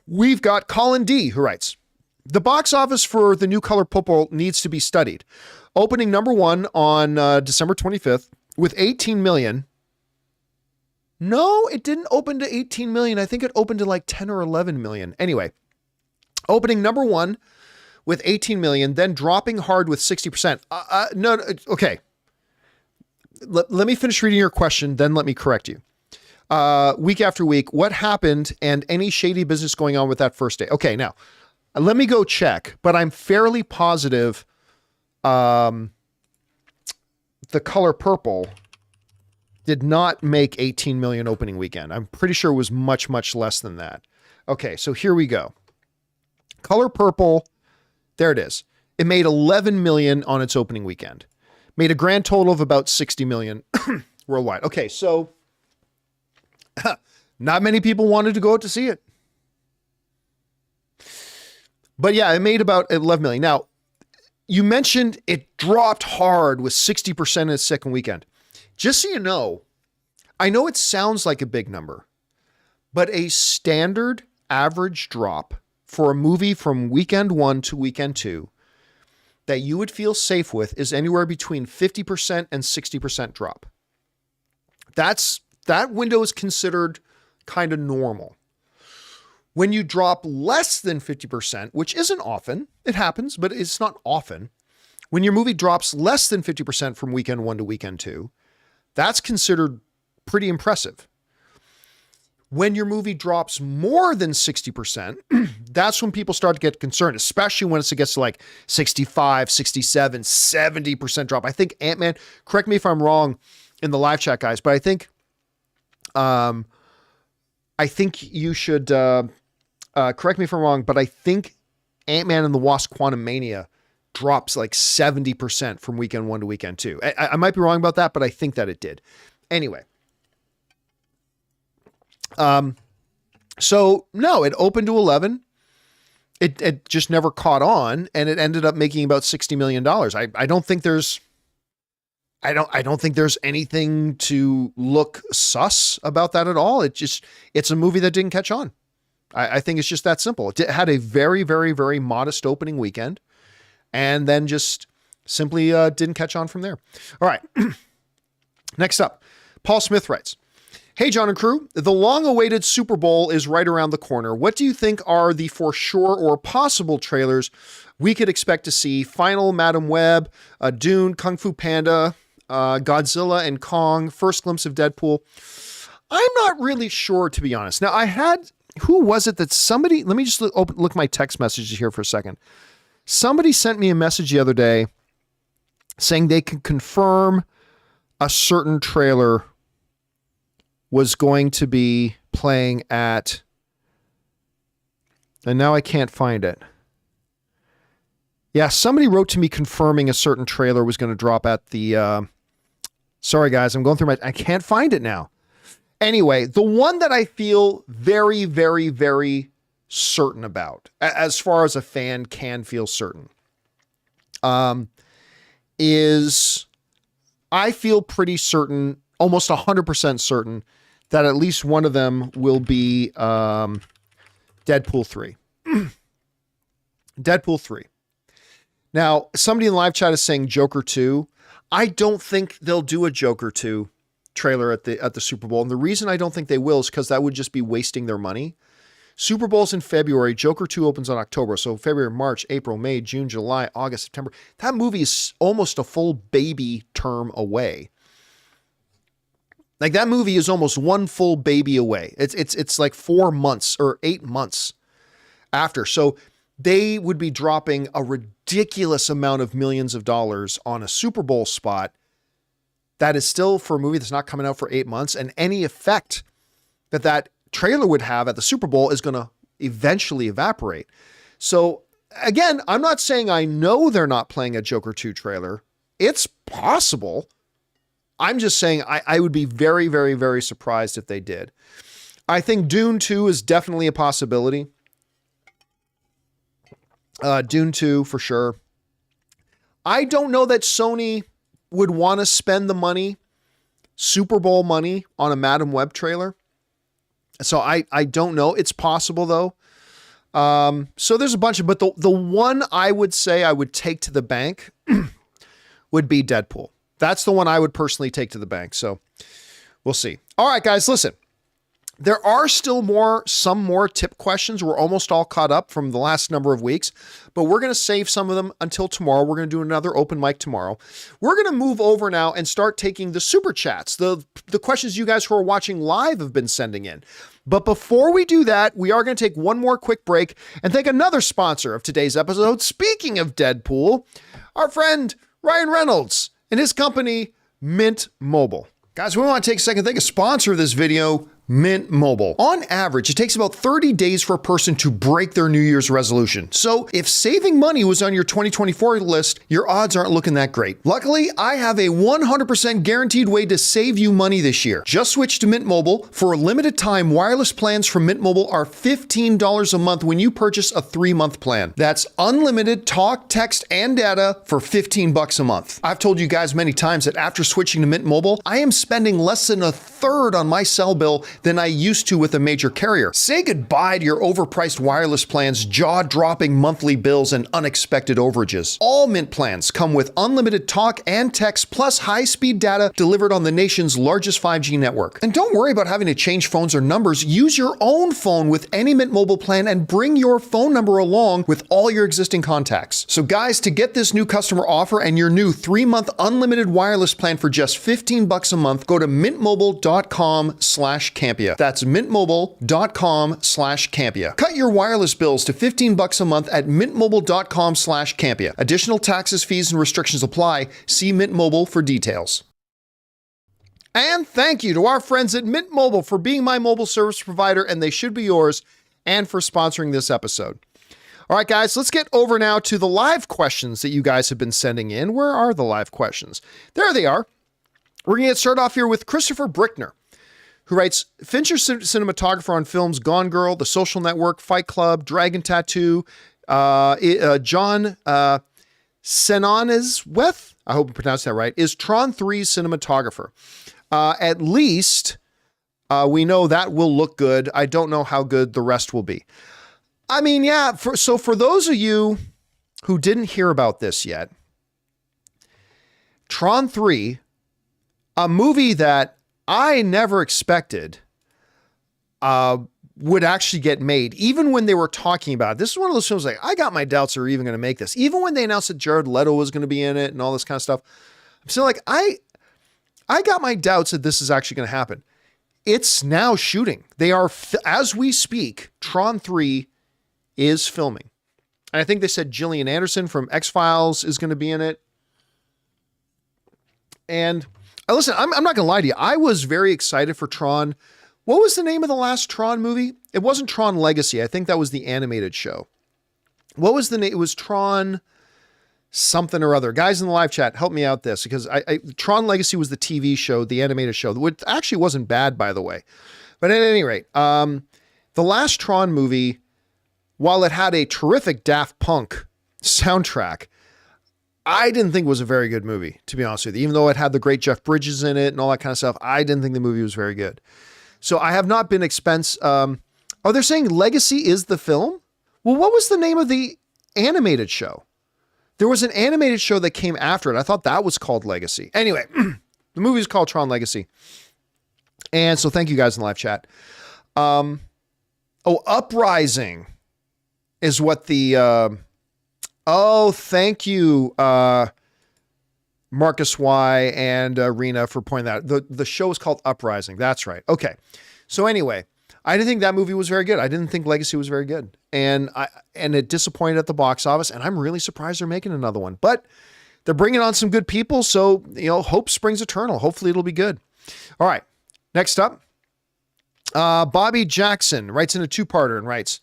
We've got Colin D, who writes, the box office for The New Color Purple needs to be studied. Opening number one on December 25th with 18 million. No, it didn't open to 18 million. I think it opened to like 10 or 11 million. Anyway, opening number one with 18 million, then dropping hard with 60%. No, okay. Let me finish reading your question, then let me correct you. Week after week, what happened and any shady business going on with that first day? Okay, now, let me go check, but I'm fairly positive The Color Purple did not make 18 million opening weekend. I'm pretty sure it was much, much less than that. Okay, so here we go. Color Purple, there it is. It made 11 million on its opening weekend. Made a grand total of about 60 million worldwide. Okay, so not many people wanted to go out to see it. But yeah, it made about 11 million. Now, you mentioned it dropped hard with 60% in its second weekend. Just so you know, I know it sounds like a big number, but a standard average drop for a movie from weekend one to weekend two that you would feel safe with is anywhere between 50% and 60% drop. That window is considered kind of normal. When you drop less than 50%, which isn't often, it happens, but it's not often. When your movie drops less than 50% from weekend one to weekend two, that's considered pretty impressive. When your movie drops more than 60%, that's when people start to get concerned, especially when it gets to like 65, 67, 70% drop. I think Ant-Man, correct me if I'm wrong in the live chat, guys, but I think I think you should correct me if I'm wrong, but I think Ant-Man and the Wasp: Quantumania drops like 70% from weekend 1 to weekend 2. I might be wrong about that, but I think that it did. Anyway. So no, it opened to 11. It just never caught on, and it ended up making about $60 million. I don't think there's anything to look sus about that at all. It's a movie that didn't catch on. I think it's just that simple. It had a very, very, very modest opening weekend, and then just simply didn't catch on from there. All right. Next up, Paul Smith writes, "Hey, John and crew, the long-awaited Super Bowl is right around the corner. What do you think are the for sure or possible trailers we could expect to see? Final, Madam Web, Dune, Kung Fu Panda, Godzilla and Kong, first glimpse of Deadpool." I'm not really sure, to be honest. Now, who was it that somebody, let me just look my text messages here for a second. Somebody sent me a message the other day saying they can confirm a certain trailer was going to be playing at, and now I can't find it. Yeah, somebody wrote to me confirming a certain trailer was going to drop at the, sorry guys, I'm going through I can't find it now. Anyway, the one that I feel very, very, very certain about, as far as a fan can feel certain, is I feel pretty certain, almost 100% certain, that at least one of them will be Deadpool 3. Deadpool 3. Now, somebody in live chat is saying Joker 2. I don't think they'll do a Joker 2 trailer at the Super Bowl. And the reason I don't think they will is because that would just be wasting their money. Super Bowl's in February. Joker 2 opens on October. So February, March, April, May, June, July, August, September. That movie is almost a full baby term away. Like that movie is almost one full baby away. It's like 4 months or 8 months after. So they would be dropping a ridiculous amount of millions of dollars on a Super Bowl spot that is still for a movie that's not coming out for 8 months. And any effect that trailer would have at the Super Bowl is going to eventually evaporate. So again, I'm not saying I know they're not playing a Joker 2 trailer. It's possible. I'm just saying I would be very, very, very surprised if they did. I think Dune 2 is definitely a possibility. Dune 2 for sure. I don't know that Sony would want to spend the money, Super Bowl money, on a Madam Web trailer. So I don't know. It's possible though. So there's a bunch of, but the one I would say I would take to the bank would be Deadpool. That's the one I would personally take to the bank. So we'll see. All right, guys, listen. There are still some more tip questions. We're almost all caught up from the last number of weeks, but we're going to save some of them until tomorrow. We're going to do another open mic tomorrow. We're going to move over now and start taking the super chats, the questions you guys who are watching live have been sending in. But before we do that, we are going to take one more quick break and thank another sponsor of today's episode. Speaking of Deadpool, our friend Ryan Reynolds and his company, Mint Mobile. Guys, we want to take a second to thank a sponsor of this video, Mint Mobile. On average, it takes about 30 days for a person to break their New Year's resolution. So if saving money was on your 2024 list, your odds aren't looking that great. Luckily, I have a 100% guaranteed way to save you money this year. Just switch to Mint Mobile. For a limited time, wireless plans from Mint Mobile are $15 a month when you purchase a 3-month plan. That's unlimited talk, text, and data for $15 a month. I've told you guys many times that after switching to Mint Mobile, I am spending less than a third on my cell bill than I used to with a major carrier. Say goodbye to your overpriced wireless plans, jaw-dropping monthly bills, and unexpected overages. All Mint plans come with unlimited talk and text plus high-speed data delivered on the nation's largest 5G network. And don't worry about having to change phones or numbers. Use your own phone with any Mint Mobile plan and bring your phone number along with all your existing contacts. So guys, to get this new customer offer and your new 3-month unlimited wireless plan for just $15 a month, go to mintmobile.com/Campea. That's mintmobile.com/Campea. Cut your wireless bills to $15 a month at mintmobile.com/Campea. Additional taxes, fees, and restrictions apply. See Mint Mobile for details. And thank you to our friends at Mint Mobile for being my mobile service provider, and they should be yours, and for sponsoring this episode. All right, guys, let's get over now to the live questions that you guys have been sending in. Where are the live questions? There they are. We're going to get started off here with Christopher Brickner, who writes, Fincher cinematographer on films Gone Girl, The Social Network, Fight Club, Dragon Tattoo, John Senonezweth, I hope I pronounced that right, is Tron 3's cinematographer. At least we know that will look good. I don't know how good the rest will be. I mean, yeah, so for those of you who didn't hear about this yet, Tron 3, a movie that I never expected would actually get made, even when they were talking about it. This is one of those films like, I got my doubts they're even going to make this. Even when they announced that Jared Leto was going to be in it and all this kind of stuff, I'm still like, I got my doubts that this is actually going to happen. It's now shooting. They are, as we speak, Tron 3 is filming. And I think they said Gillian Anderson from X-Files is going to be in it. And listen, I'm not going to lie to you. I was very excited for Tron. What was the name of the last Tron movie? It wasn't Tron Legacy. I think that was the animated show. What was the name? It was Tron something or other. Guys in the live chat, help me out this, because Tron Legacy was the TV show, the animated show, which actually wasn't bad, by the way. But at any rate, the last Tron movie, while it had a terrific Daft Punk soundtrack, I didn't think it was a very good movie, to be honest with you. Even though it had the great Jeff Bridges in it and all that kind of stuff, I didn't think the movie was very good. So I have not been they're saying Legacy is the film? Well, what was the name of the animated show? There was an animated show that came after it. I thought that was called Legacy. Anyway, the movie is called Tron Legacy. And so thank you guys in the live chat. Uprising is what the... thank you, Marcus Y and Rena for pointing that out. The show is called Uprising. That's right. Okay. So anyway, I didn't think that movie was very good. I didn't think Legacy was very good. And it disappointed at the box office, and I'm really surprised they're making another one. But they're bringing on some good people, so, hope springs eternal. Hopefully it'll be good. All right. Next up, Bobby Jackson writes in a two-parter and writes,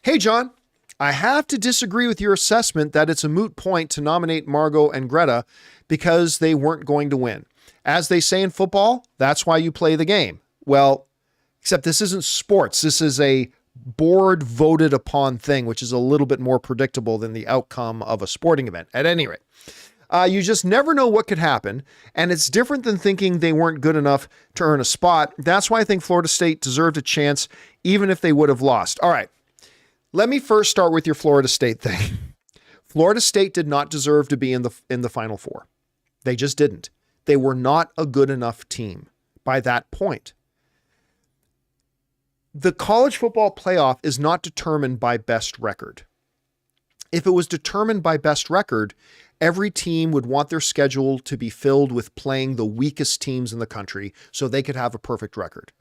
Hey, John. I have to disagree with your assessment that it's a moot point to nominate Margot and Greta because they weren't going to win. As they say in football, that's why you play the game. Well, except this isn't sports. This is a board voted upon thing, which is a little bit more predictable than the outcome of a sporting event. At any rate, you just never know what could happen. And it's different than thinking they weren't good enough to earn a spot. That's why I think Florida State deserved a chance, even if they would have lost. All right. Let me first start with your Florida State thing. Florida State did not deserve to be in the Final Four. They just didn't. They were not a good enough team by that point. The college football playoff is not determined by best record. If it was determined by best record, every team would want their schedule to be filled with playing the weakest teams in the country so they could have a perfect record.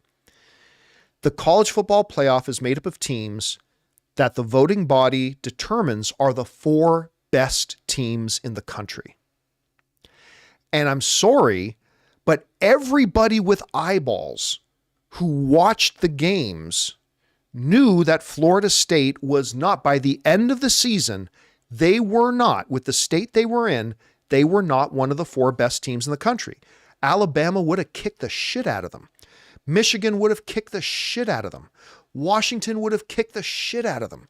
The college football playoff is made up of teams that the voting body determines are the 4 best teams in the country. And I'm sorry, but everybody with eyeballs who watched the games knew that Florida State was not, by the end of the season, they were not, with the state they were in, they were not one of the 4 best teams in the country. Alabama would have kicked the shit out of them. Michigan would have kicked the shit out of them. Washington would have kicked the shit out of them.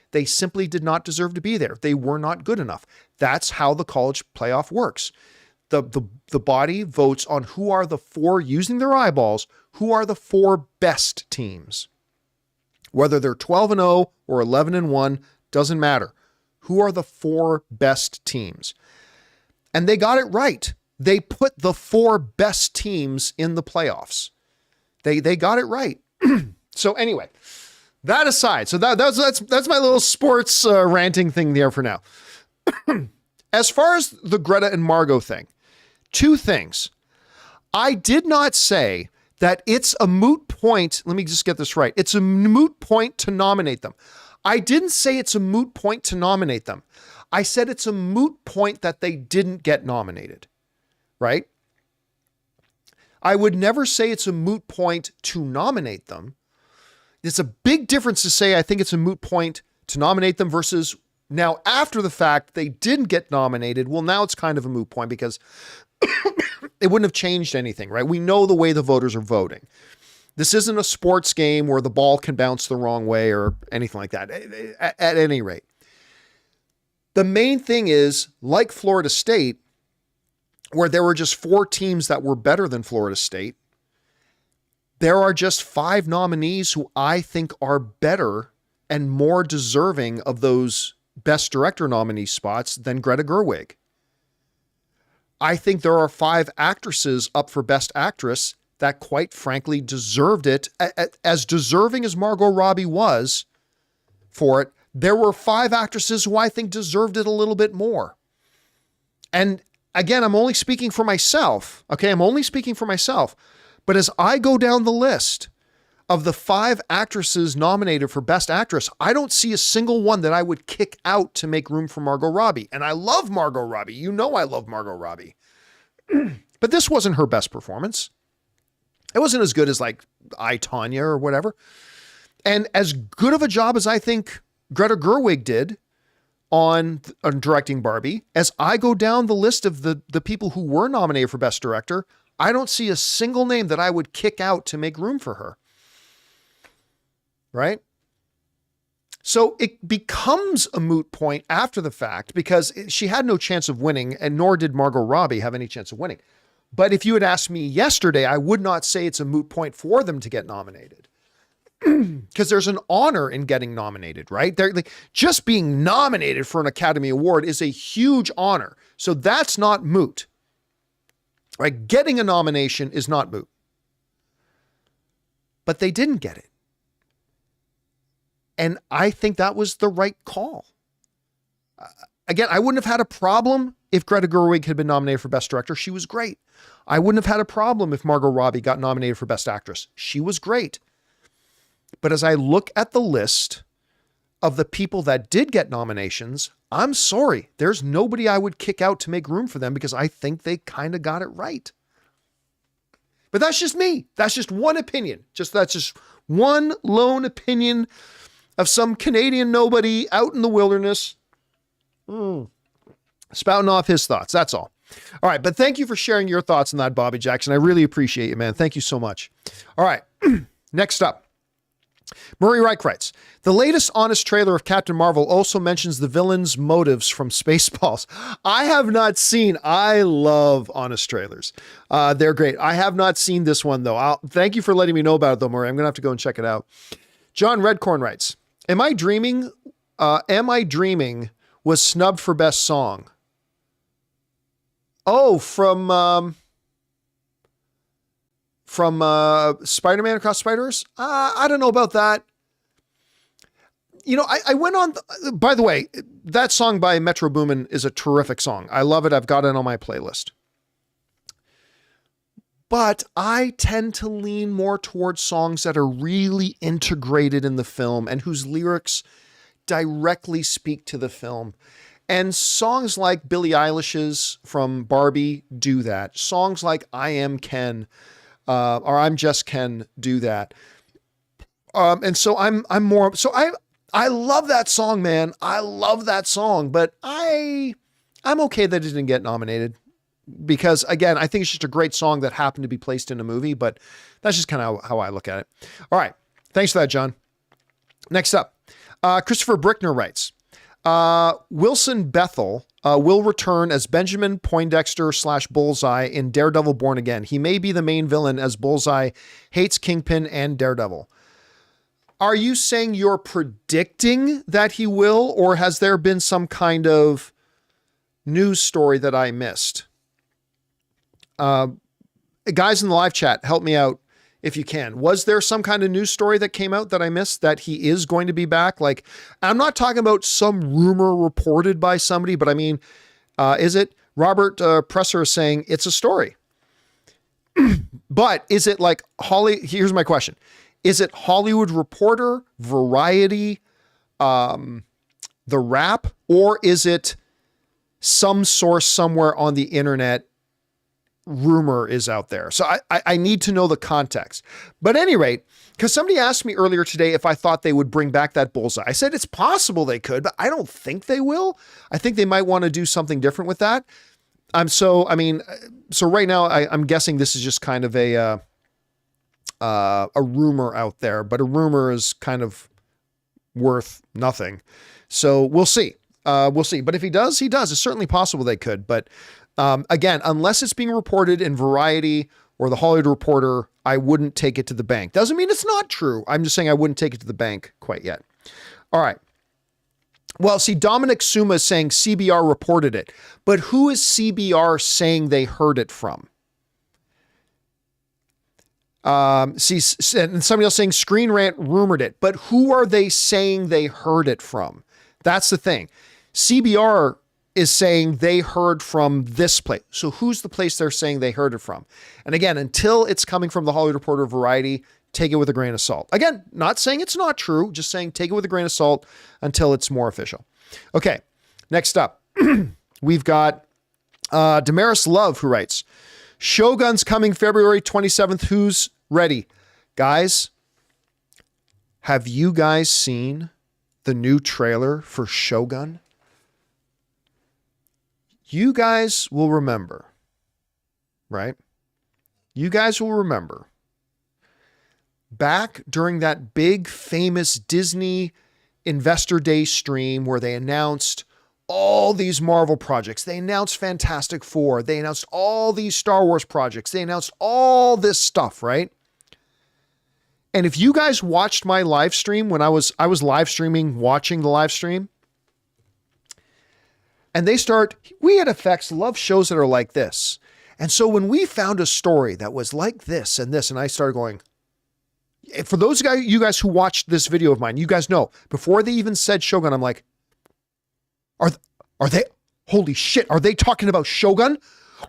They simply did not deserve to be there. They were not good enough. That's how the college playoff works. The body votes on who are the 4, using their eyeballs, who are the 4 best teams. Whether they're 12-0 or 11-1, doesn't matter. Who are the 4 best teams? And they got it right. They put the 4 best teams in the playoffs. They got it right. So anyway, that aside, so that's my little sports ranting thing there for now. As far as the Greta and Margot thing, 2 things. I did not say that it's a moot point. Let me just get this right. It's a moot point to nominate them. I didn't say it's a moot point to nominate them. I said it's a moot point that they didn't get nominated, right? I would never say it's a moot point to nominate them. It's a big difference to say I think it's a moot point to nominate them versus now after the fact they didn't get nominated. Well, now it's kind of a moot point because it wouldn't have changed anything, right? We know the way the voters are voting. This isn't a sports game where the ball can bounce the wrong way or anything like that. At any rate, the main thing is, like Florida State, where there were just 4 teams that were better than Florida State, there are just 5 nominees who I think are better and more deserving of those Best Director nominee spots than Greta Gerwig. I think there are 5 actresses up for Best Actress that quite frankly deserved it. As deserving as Margot Robbie was for it, there were 5 actresses who I think deserved it a little bit more. And again, I'm only speaking for myself. Okay, I'm only speaking for myself. But as I go down the list of the 5 actresses nominated for Best Actress, I don't see a single one that I would kick out to make room for Margot Robbie. And I love Margot Robbie. You know I love Margot Robbie. But this wasn't her best performance. It wasn't as good as like I, Tonya or whatever. And as good of a job as I think Greta Gerwig did on directing Barbie, as I go down the list of the people who were nominated for Best Director, I don't see a single name that I would kick out to make room for her. Right? So it becomes a moot point after the fact because she had no chance of winning, and nor did Margot Robbie have any chance of winning. But if you had asked me yesterday, I would not say it's a moot point for them to get nominated because there's an honor in getting nominated, right? They're like, just being nominated for an Academy Award is a huge honor. So that's not moot, right? Getting a nomination is not moot, but they didn't get it. And I think that was the right call. Again, I wouldn't have had a problem if Greta Gerwig had been nominated for Best Director. She was great. I wouldn't have had a problem if Margot Robbie got nominated for Best Actress. She was great. But as I look at the list of the people that did get nominations, I'm sorry, there's nobody I would kick out to make room for them because I think they kind of got it right. But that's just me. That's just one opinion. That's just one lone opinion of some Canadian nobody out in the wilderness. Spouting off his thoughts. That's all. All right. But thank you for sharing your thoughts on that, Bobby Jackson. I really appreciate you, man. Thank you so much. All right. Next up, Murray Reich writes, the latest honest trailer of Captain Marvel also mentions the villain's motives from Spaceballs. I have not seen, I love honest trailers. They're great. I have not seen this one though. Thank you for letting me know about it though, Murray. I'm going to have to go and check it out. John Redcorn writes, Am I Dreaming was snubbed for Best Song. Oh, from Spider-Man Across Spider-Verse? I don't know about that. You know, I went on, by the way, that song by Metro Boomin is a terrific song. I love it. I've got it on my playlist. But I tend to lean more towards songs that are really integrated in the film and whose lyrics directly speak to the film. And songs like Billie Eilish's from Barbie do that. Songs like I Am Ken, or I'm Just Ken do that. And so I'm more, so I love that song, man. I love that song, but I'm okay that it didn't get nominated because again, I think it's just a great song that happened to be placed in a movie, but that's just kind of how I look at it. All right. Thanks for that, John. Next up, Christopher Brickner writes, Wilson Bethel will return as Benjamin Poindexter / Bullseye in Daredevil Born Again. He may be the main villain as Bullseye hates Kingpin and Daredevil. Are you saying you're predicting that he will, or has there been some kind of news story that I missed? Guys in the live chat, help me out if you can. Was there some kind of news story that came out that I missed that he is going to be back? Like, I'm not talking about some rumor reported by somebody, but I mean, is it Robert Presser is saying it's a story, but is it like here's my question. Is it Hollywood Reporter, Variety, The Wrap, or is it some source somewhere on the internet rumor is out there. So I need to know the context. But at any rate, because somebody asked me earlier today if I thought they would bring back that bullseye. I said it's possible they could, but I don't think they will. I think they might want to do something different with that. So right now I'm guessing this is just kind of a rumor out there, but a rumor is kind of worth nothing. So we'll see. We'll see. But if he does, he does. It's certainly possible they could. But again, unless it's being reported in Variety or the Hollywood Reporter, I wouldn't take it to the bank. Doesn't mean it's not true. I'm just saying I wouldn't take it to the bank quite yet. All right. Well, see, Dominic Suma is saying CBR reported it, but who is CBR saying they heard it from? See, and somebody else saying Screen Rant rumored it, but who are they saying they heard it from? That's the thing. CBR is saying they heard from this place. So who's the place they're saying they heard it from? And again, until it's coming from the Hollywood Reporter or Variety, take it with a grain of salt. Again, not saying it's not true, just saying take it with a grain of salt until it's more official. Okay, next up, we've got Damaris Love, who writes, Shogun's coming February 27th. Who's ready? Guys, have you guys seen the new trailer for Shogun? You guys will remember, right? You guys will remember back during that big famous Disney Investor Day stream where they announced all these Marvel projects. They announced Fantastic Four. They announced all these Star Wars projects. They announced all this stuff, right? And if you guys watched my live stream when I was live streaming, watching the live stream, and we at FX love shows that are like this. And so when we found a story that was like this and this, and I started going, for those guys, you guys who watched this video of mine, you guys know, before they even said Shogun, I'm like, are they, holy shit, are they talking about Shogun?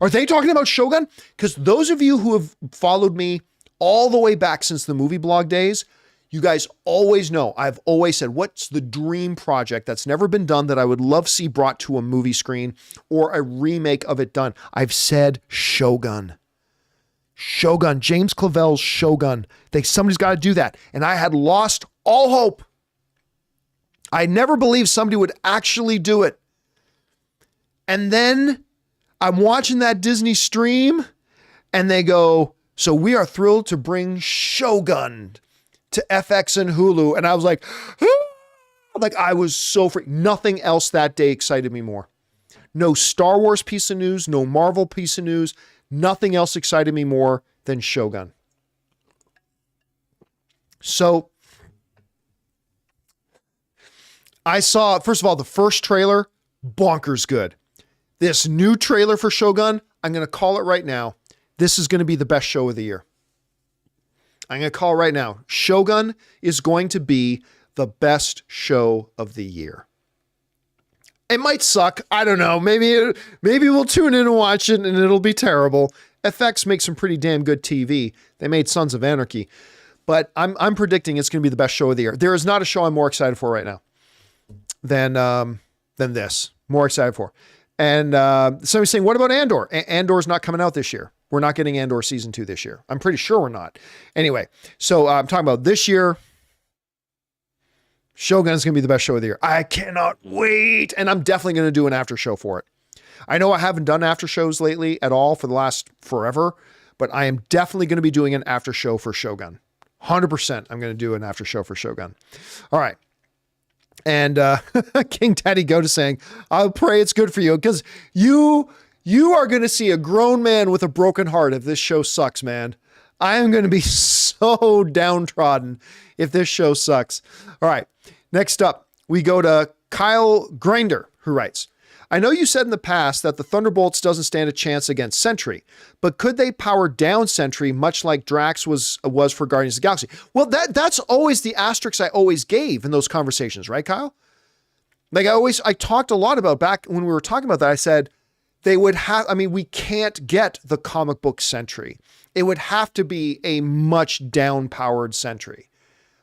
Are they talking about Shogun? Because those of you who have followed me all the way back since the movie blog days, you guys always know, I've always said, what's the dream project that's never been done that I would love to see brought to a movie screen or a remake of it done? I've said Shogun. Shogun, James Clavell's Shogun. Somebody's got to do that. And I had lost all hope. I never believed somebody would actually do it. And then I'm watching that Disney stream and they go, so we are thrilled to bring Shogun to FX and Hulu. And I was like, I was so free. Nothing else that day excited me more. No Star Wars piece of news, no Marvel piece of news. Nothing else excited me more than Shogun. So I saw, first of all, the first trailer, bonkers good. This new trailer for Shogun, I'm going to call it right now. This is going to be the best show of the year. I'm going to call it right now. Shogun is going to be the best show of the year. It might suck. I don't know. Maybe we'll tune in and watch it and it'll be terrible. FX makes some pretty damn good TV. They made Sons of Anarchy. But I'm predicting it's going to be the best show of the year. There is not a show I'm more excited for right now than this. More excited for. And somebody's saying, what about Andor? Andor's not coming out this year. We're not getting Andor season 2 this year. I'm pretty sure we're not. Anyway, so I'm talking about this year. Shogun is going to be the best show of the year. I cannot wait. And I'm definitely going to do an after show for it. I know I haven't done after shows lately at all for the last forever, but I am definitely going to be doing an after show for Shogun. 100% I'm going to do an after show for Shogun. All right. And King Daddy Goat saying, I'll pray it's good for you because you are going to see a grown man with a broken heart if this show sucks, man. I am going to be so downtrodden if this show sucks. All right. Next up, we go to Kyle Grinder, who writes, I know you said in the past that the Thunderbolts doesn't stand a chance against Sentry, but could they power down Sentry much like Drax was for Guardians of the Galaxy? Well, that's always the asterisk I always gave in those conversations, right, Kyle? Like I talked a lot about back when we were talking about that. I said they would have, we can't get the comic book Sentry. It would have to be a much down-powered Sentry.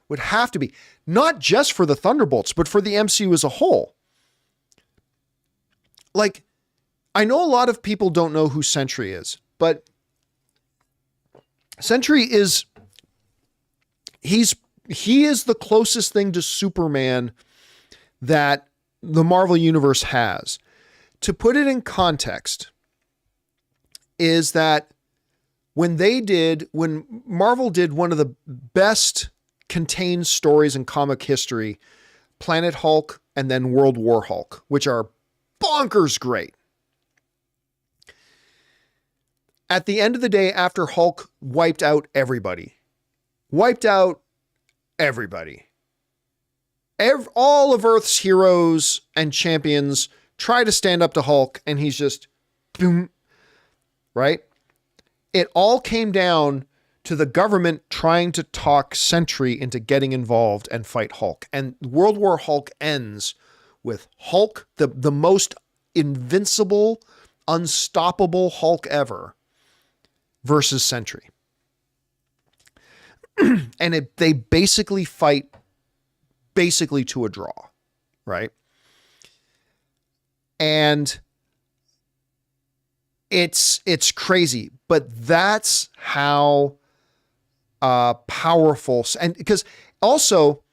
Would have to be, not just for the Thunderbolts, but for the MCU as a whole. Like, I know a lot of people don't know who Sentry is. but Sentry is, he is the closest thing to Superman that the Marvel Universe has. To put it in context, is that when Marvel did one of the best contained stories in comic history, Planet Hulk and then World War Hulk, which are bonkers great. At the end of the day, after Hulk wiped out everybody, all of Earth's heroes and champions try to stand up to Hulk, and he's just boom, right? It all came down to the government trying to talk Sentry into getting involved and fight Hulk. And World War Hulk ends with Hulk, the most invincible, unstoppable Hulk ever, versus Sentry. And they basically fight to a draw, right? And it's crazy, but that's how powerful, and because also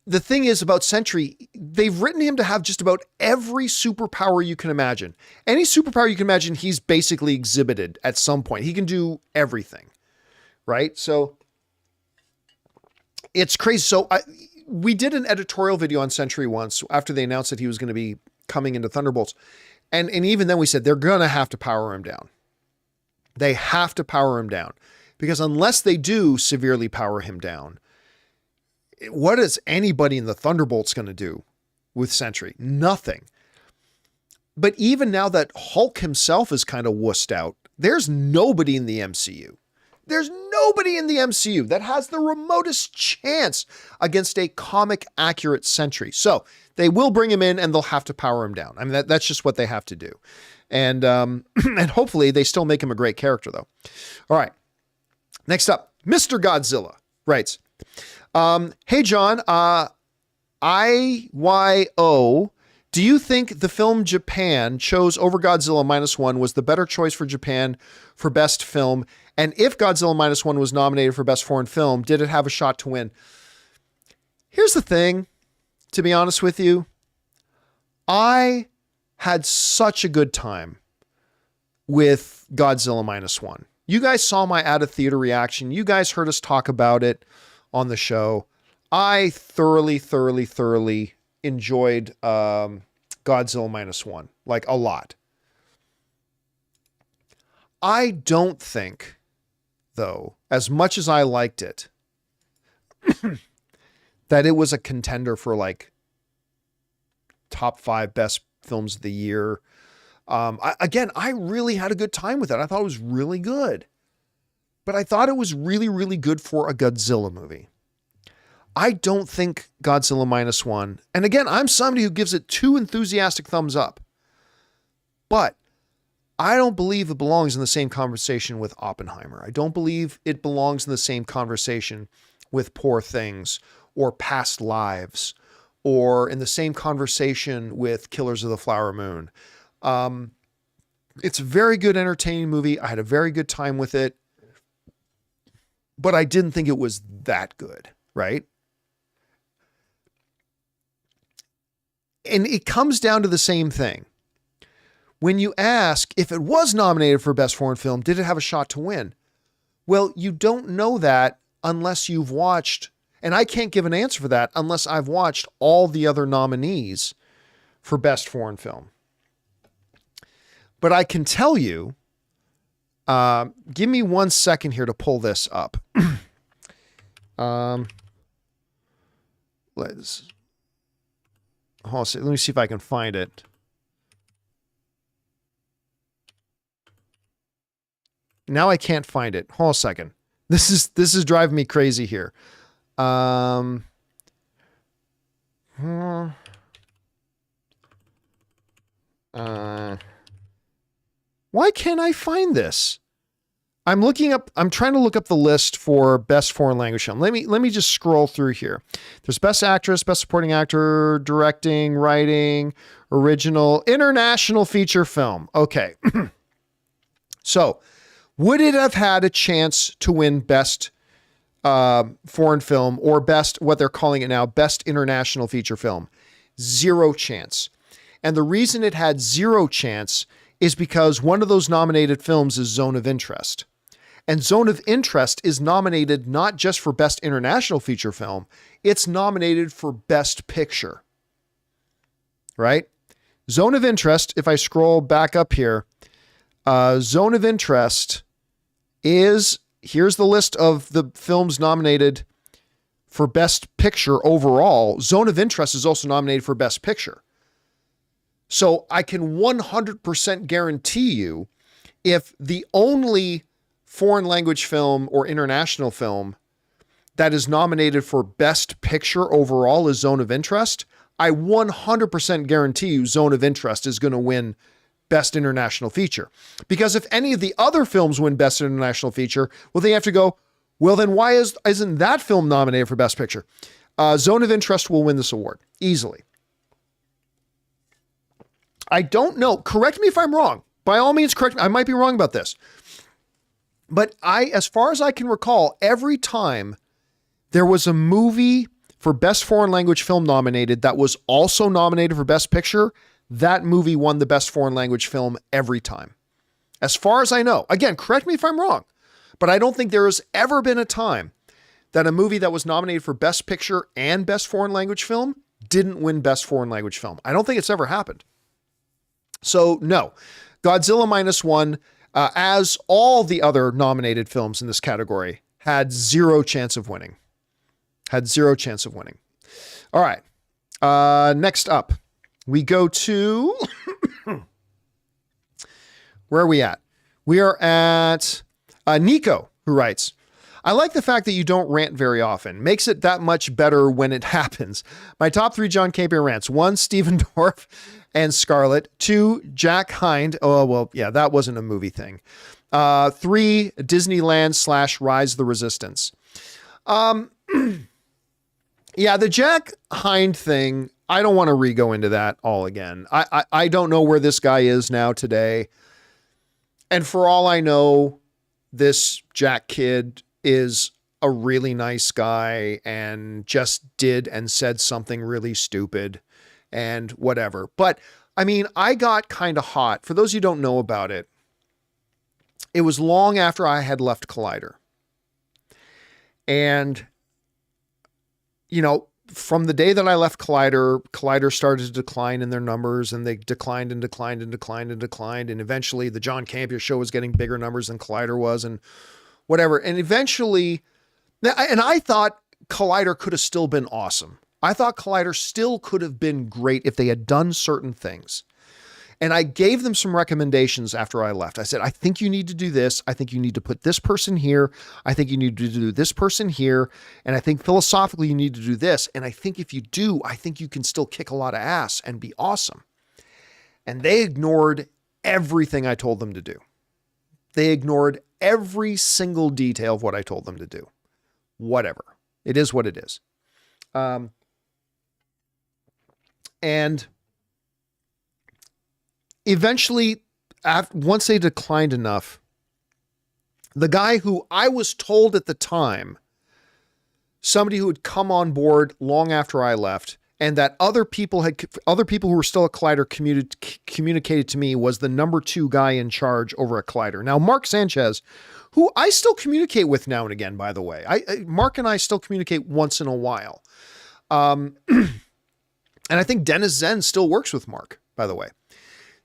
the thing is about Sentry, they've written him to have just about every superpower you can imagine. Any superpower you can imagine, he's basically exhibited at some point. He can do everything, right? So it's crazy. So we did an editorial video on Sentry once after they announced that he was going to be coming into Thunderbolts. And even then we said, they're going to have to power him down. They have to power him down, because unless they do severely power him down, what is anybody in the Thunderbolts going to do with Sentry? Nothing. But even now that Hulk himself is kind of wussed out, there's nobody in the MCU. There's nobody in the MCU that has the remotest chance against a comic accurate Sentry. So they will bring him in and they'll have to power him down. I mean, that's just what they have to do. And, and hopefully they still make him a great character though. All right. Next up, Mr. Godzilla writes, hey, John, IYO, do you think the film Japan chose over Godzilla Minus One was the better choice for Japan for best film? And if Godzilla Minus One was nominated for best foreign film, did it have a shot to win? Here's the thing, to be honest with you, I had such a good time with Godzilla Minus One. You guys saw my out of theater reaction. You guys heard us talk about it on the show. I thoroughly enjoyed Godzilla Minus One, like a lot. I don't think, though, as much as I liked it, that it was a contender for like top 5 best films of the year. I really had a good time with it. I thought it was really good. But I thought it was really good for a Godzilla movie. I don't think Godzilla Minus One, and again, I'm somebody who gives it 2 enthusiastic thumbs up, but I don't believe it belongs in the same conversation with Oppenheimer. I don't believe it belongs in the same conversation with Poor Things or Past Lives, or in the same conversation with Killers of the Flower Moon. It's a very good, entertaining movie. I had a very good time with it, but I didn't think it was that good, right? And it comes down to the same thing. When you ask if it was nominated for Best Foreign Film, did it have a shot to win? Well, you don't know that unless you've watched, and I can't give an answer for that unless I've watched all the other nominees for Best Foreign Film. But I can tell you, give me 1 second here to pull this up. Let me see if I can find it. Now I can't find it. Hold on a second. This is driving me crazy here. Why can't I find this? I'm trying to look up the list for best foreign language film. Let me just scroll through here. There's best actress, best supporting actor, directing, writing, original, international feature film. Okay. So would it have had a chance to win best foreign film or best, what they're calling it now, best international feature film? Zero chance. And the reason it had zero chance is because one of those nominated films is Zone of Interest. And Zone of Interest is nominated not just for best international feature film, it's nominated for best picture. Right? Zone of Interest, if I scroll back up here, Zone of Interest is, here's the list of the films nominated for best picture overall. Zone of Interest is also nominated for best picture. So I can 100% guarantee you, if the only foreign language film or international film that is nominated for best picture overall is Zone of Interest, I 100% guarantee you Zone of Interest is going to win best international feature. Because if any of the other films win best international feature, well, they have to go, well, then why isn't that film nominated for best picture? Zone of Interest will win this award easily. I don't know. Correct me if I'm wrong. By all means, correct me. I might be wrong about this. But as far as I can recall, every time there was a movie for best foreign language film nominated that was also nominated for best picture, that movie won the best foreign language film every time. As far as I know. Again, correct me if I'm wrong. But I don't think there has ever been a time that a movie that was nominated for best picture and best foreign language film didn't win best foreign language film. I don't think it's ever happened. So no, Godzilla Minus One, as all the other nominated films in this category, had zero chance of winning. All right. Next up, we go to, where are we at? We are at Nico, who writes, I like the fact that you don't rant very often. Makes it that much better when it happens. My top 3 John Campea rants. 1, Steven Dorff and Scarlett. 2, Jack Hind. Oh, well, yeah, that wasn't a movie thing. 3, Disneyland / Rise of the Resistance. Yeah, the Jack Hind thing, I don't want to re-go into that all again. I don't know where this guy is now today. And for all I know, this Jack kid is a really nice guy and just did and said something really stupid and whatever. But I mean, I got kind of hot. For those of you who don't know about it, it was long after I had left Collider. And, you know, from the day that I left Collider started to decline in their numbers, and they declined and declined and declined and declined. And eventually the John Campea Show was getting bigger numbers than Collider was and whatever. And eventually, and I thought Collider could have still been awesome. I thought Collider still could have been great if they had done certain things. And I gave them some recommendations after I left. I said, I think you need to do this. I think you need to put this person here. I think you need to do this person here. And I think philosophically you need to do this. And I think if you do, I think you can still kick a lot of ass and be awesome. And they ignored everything I told them to do. They ignored every single detail of what I told them to do. Whatever. It is what it is. And eventually, once they declined enough, the guy who I was told at the time, somebody who had come on board long after I left, and that other people who were still at Collider communicated to me, was the number 2 guy in charge over at Collider. Now, Mark Sanchez, who I still communicate with now and again, by the way. Mark and I still communicate once in a while. And I think Dennis Zen still works with Mark, by the way.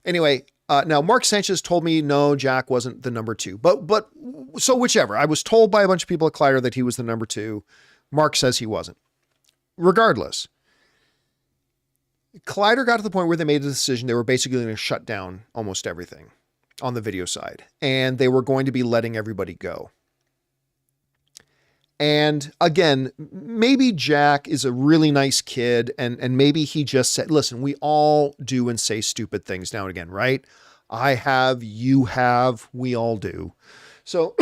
Anyway, now Mark Sanchez told me, no, Jack wasn't the number 2, but so whichever. I was told by a bunch of people at Collider that he was the number 2. Mark says he wasn't. Regardless, Collider got to the point where they made a decision. They were basically going to shut down almost everything on the video side, and they were going to be letting everybody go. And again, maybe Jack is a really nice kid, and maybe he just said, listen, we all do and say stupid things now and again, right? I have, you have, we all do. So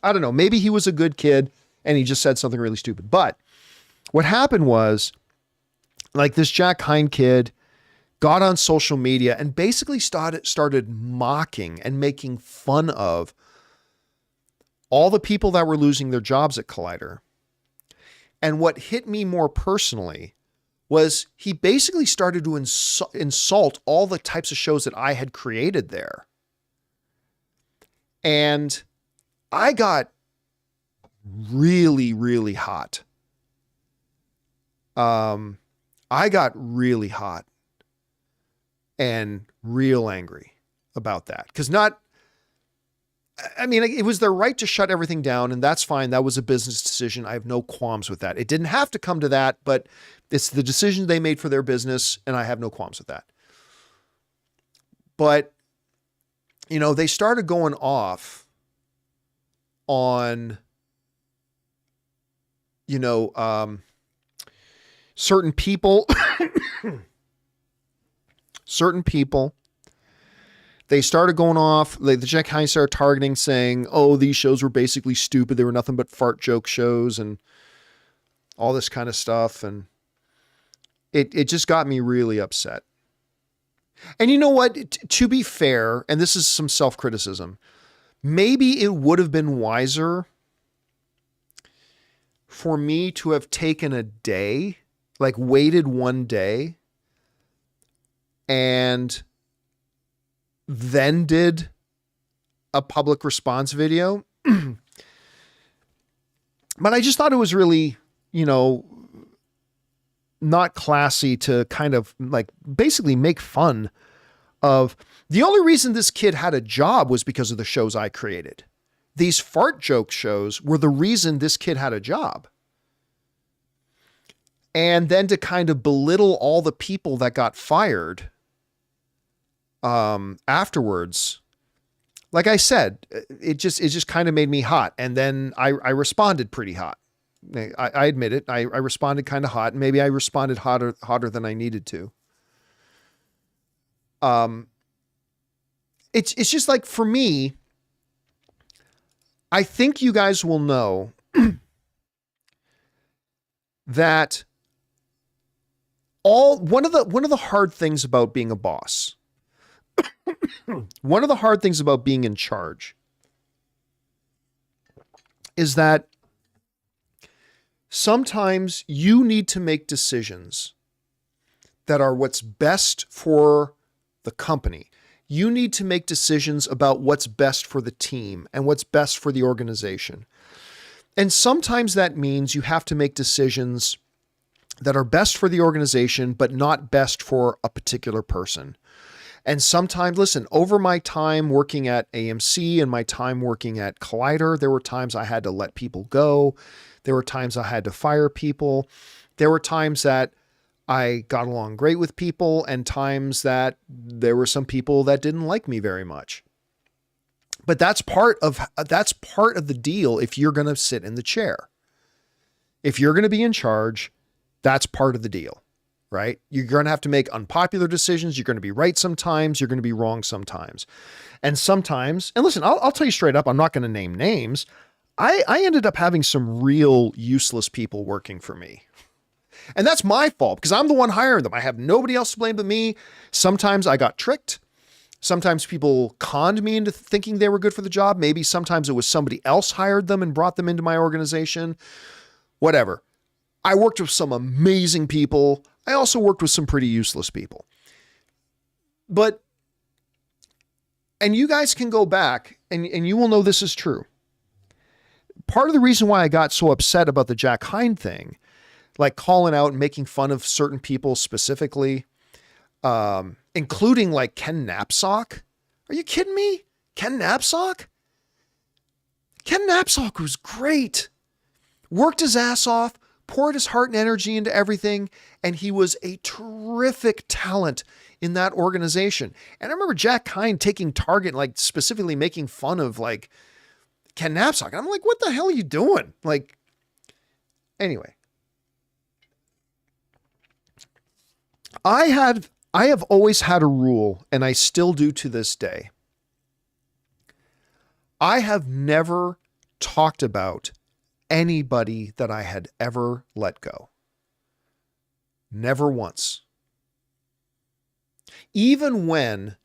I don't know, maybe he was a good kid and he just said something really stupid. But what happened was, like, this Jack Hind kid got on social media and basically started mocking and making fun of all the people that were losing their jobs at Collider. And what hit me more personally was he basically started to insult all the types of shows that I had created there. And I got really, really hot. I got really hot and real angry about that. It was their right to shut everything down, and that's fine. That was a business decision. I have no qualms with that. It didn't have to come to that, but it's the decision they made for their business, and I have no qualms with that. But, they started going off on, certain people, they started going off, the Jack Hine started targeting, saying, oh, these shows were basically stupid. They were nothing but fart joke shows and all this kind of stuff. And it just got me really upset. And you know what? To be fair, and this is some self-criticism, maybe it would have been wiser for me to have taken a day, like waited one day and then did a public response video. But I just thought it was really, not classy to kind of like basically make fun of. The only reason this kid had a job was because of the shows I created. These fart joke shows were the reason this kid had a job. And then to kind of belittle all the people that got fired afterwards, like I said, it just kind of made me hot. And then I responded pretty hot. I admit it. I responded kind of hot. Maybe I responded hotter than I needed to. It's just like, for me, I think you guys will know that one of the hard things about being a boss, one of the hard things about being in charge is that sometimes you need to make decisions that are what's best for the company. You need to make decisions about what's best for the team and what's best for the organization. And sometimes that means you have to make decisions that are best for the organization, but not best for a particular person. And sometimes, listen, over my time working at AMC and my time working at Collider, there were times I had to let people go. There were times I had to fire people. There were times that I got along great with people and times that there were some people that didn't like me very much. But that's part of the deal if you're going to sit in the chair. If you're going to be in charge, that's part of the deal, right? You're going to have to make unpopular decisions. You're going to be right sometimes. You're going to be wrong sometimes. And sometimes, and listen, I'll tell you straight up, I'm not going to name names. I ended up having some real useless people working for me. And that's my fault because I'm the one hiring them. I have nobody else to blame but me. Sometimes I got tricked. Sometimes people conned me into thinking they were good for the job. Maybe sometimes it was somebody else hired them and brought them into my organization. Whatever. I worked with some amazing people. I also worked with some pretty useless people. And you guys can go back and you will know this is true. Part of the reason why I got so upset about the Jack Hine thing, like calling out and making fun of certain people specifically, including like Ken Napzok. Are you kidding me? Ken Napzok? Ken Napzok was great. Worked his ass off, poured his heart and energy into everything, and he was a terrific talent in that organization. And I remember Jack Hine taking target, like specifically making fun of like Ken Napzok. And I'm like, what the hell are you doing? Like, anyway. I have always had a rule, and I still do to this day. I have never talked about anybody that I had ever let go. Never once. even when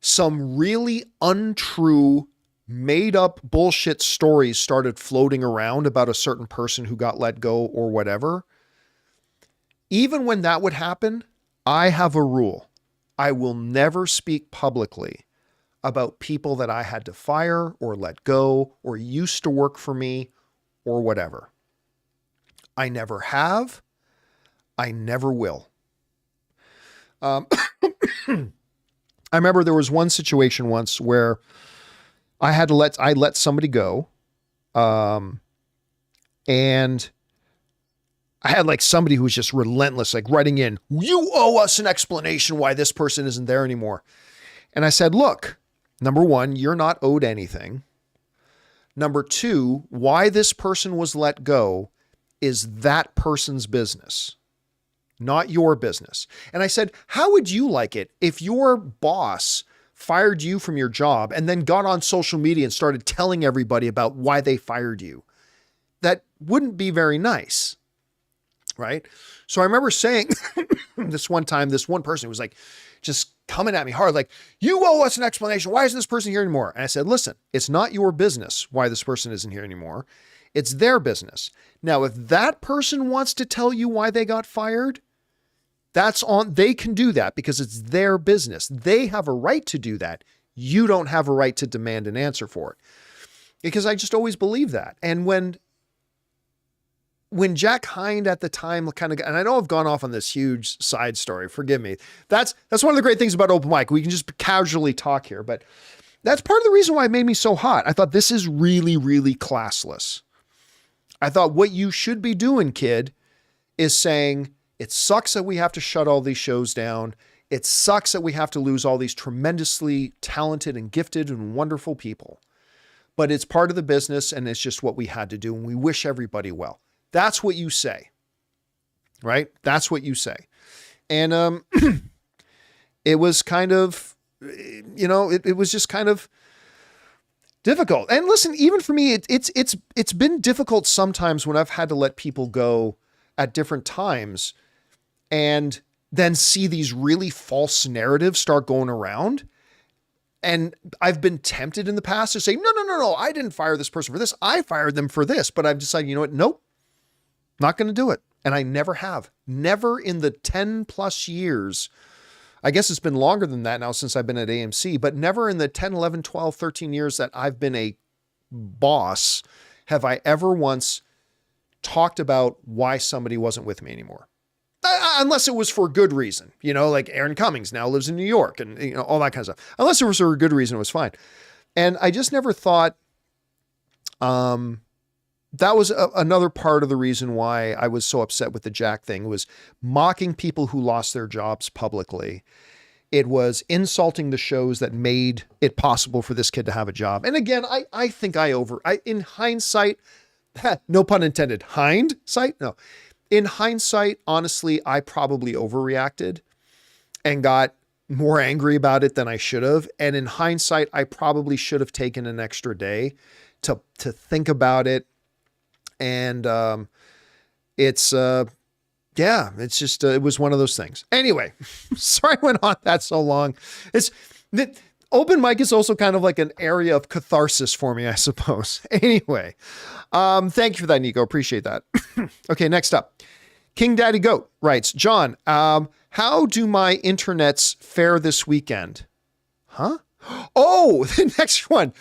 some really untrue, made up bullshit stories started floating around about a certain person who got let go or whatever, even when that would happen, I have a rule. I will never speak publicly about people that I had to fire or let go or used to work for me or whatever. I never have. I never will. I remember there was one situation once where I let somebody go. And I had like somebody who was just relentless, like writing in, you owe us an explanation why this person isn't there anymore. And I said, look, number one, you're not owed anything. Number two, why this person was let go is that person's business, not your business. And I said, how would you like it if your boss fired you from your job and then got on social media and started telling everybody about why they fired you? That wouldn't be very nice, right? So I remember saying this one time, this one person was like just coming at me hard, like, you owe us an explanation. Why isn't this person here anymore? And I said, listen, it's not your business why this person isn't here anymore. It's their business. Now, if that person wants to tell you why they got fired, they can do that because it's their business. They have a right to do that. You don't have a right to demand an answer for it, because I just always believe that. And when Jack Hind at the time kind of, and I know I've gone off on this huge side story, forgive me. That's one of the great things about Open Mic. We can just casually talk here, but that's part of the reason why it made me so hot. I thought this is really, really classless. I thought what you should be doing, kid, is saying, it sucks that we have to shut all these shows down. It sucks that we have to lose all these tremendously talented and gifted and wonderful people, but it's part of the business and it's just what we had to do. And we wish everybody well. That's what you say, right? That's what you say. And, it was kind of, it was just kind of difficult. And listen, even for me, it's been difficult sometimes when I've had to let people go at different times and then see these really false narratives start going around. And I've been tempted in the past to say, no, I didn't fire this person for this. I fired them for this, but I've decided, you know what? Nope, not going to do it. And I never have. Never in the 10 plus years. I guess it's been longer than that now since I've been at AMC, but never in the 10, 11, 12, 13 years that I've been a boss have I ever once talked about why somebody wasn't with me anymore. Unless it was for good reason, like Aaron Cummings now lives in New York and, all that kind of stuff. Unless it was for a good reason, it was fine. And I just never thought, that was another part of the reason why I was so upset with the Jack thing, was mocking people who lost their jobs publicly. It was insulting the shows that made it possible for this kid to have a job. And again, I think in hindsight, no pun intended, hindsight? No. In hindsight, honestly, I probably overreacted and got more angry about it than I should have. And in hindsight, I probably should have taken an extra day to think about it. And it's just, it was one of those things. Anyway, sorry I went on that so long. Open mic is also kind of like an area of catharsis for me, I suppose. Anyway, thank you for that, Nico. Appreciate that. Okay, next up. King Daddy Goat writes, John, how do my internets fare this weekend? Huh? Oh, the next one.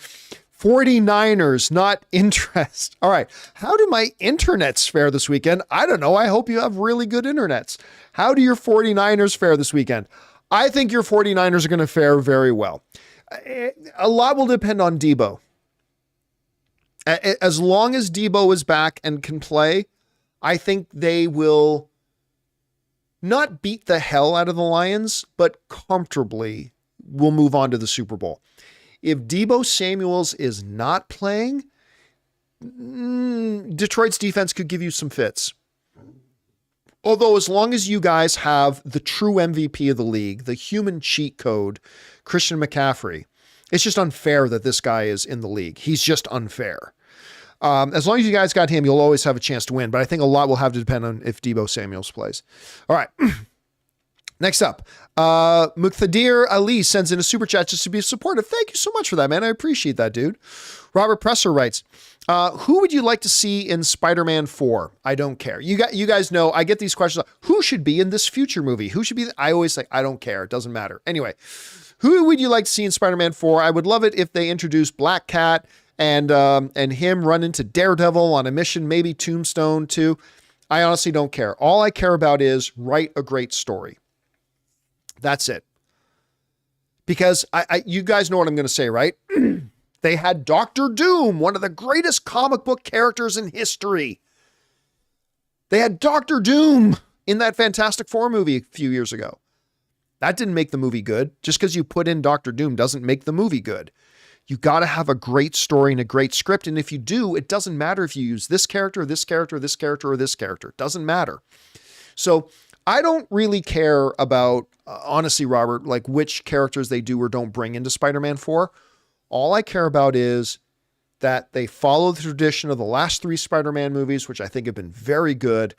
49ers, not interest. All right. How do my internets fare this weekend? I don't know. I hope you have really good internets. How do your 49ers fare this weekend? I think your 49ers are going to fare very well. A lot will depend on Debo. As long as Debo is back and can play, I think they will not beat the hell out of the Lions, but comfortably will move on to the Super Bowl. If Debo Samuels is not playing, Detroit's defense could give you some fits. Although as long as you guys have the true MVP of the league, the human cheat code, Christian McCaffrey, it's just unfair that this guy is in the league. He's just unfair. As long as you guys got him, you'll always have a chance to win. But I think a lot will have to depend on if Debo Samuels plays. All right. Next up, Muqtadir Ali sends in a super chat just to be supportive. Thank you so much for that, man. I appreciate that, dude. Robert Presser writes, who would you like to see in Spider-Man 4? I don't care. You guys know, I get these questions. Who should be in this future movie? Who should be? I always say, I don't care. It doesn't matter. Anyway, who would you like to see in Spider-Man 4? I would love it if they introduced Black Cat and him run into Daredevil on a mission, maybe Tombstone too. I honestly don't care. All I care about is write a great story. That's it. Because you guys know what I'm going to say, right? They had Doctor Doom, one of the greatest comic book characters in history. They had Doctor Doom in that Fantastic Four movie a few years ago. That didn't make the movie good. Just because you put in Doctor Doom doesn't make the movie good. You got to have a great story and a great script. And if you do, it doesn't matter if you use this character, this character, this character, or this character. It doesn't matter. So I don't really care about, honestly, Robert, like which characters they do or don't bring into Spider-Man 4. All I care about is that they follow the tradition of the last 3 Spider-Man movies, which I think have been very good.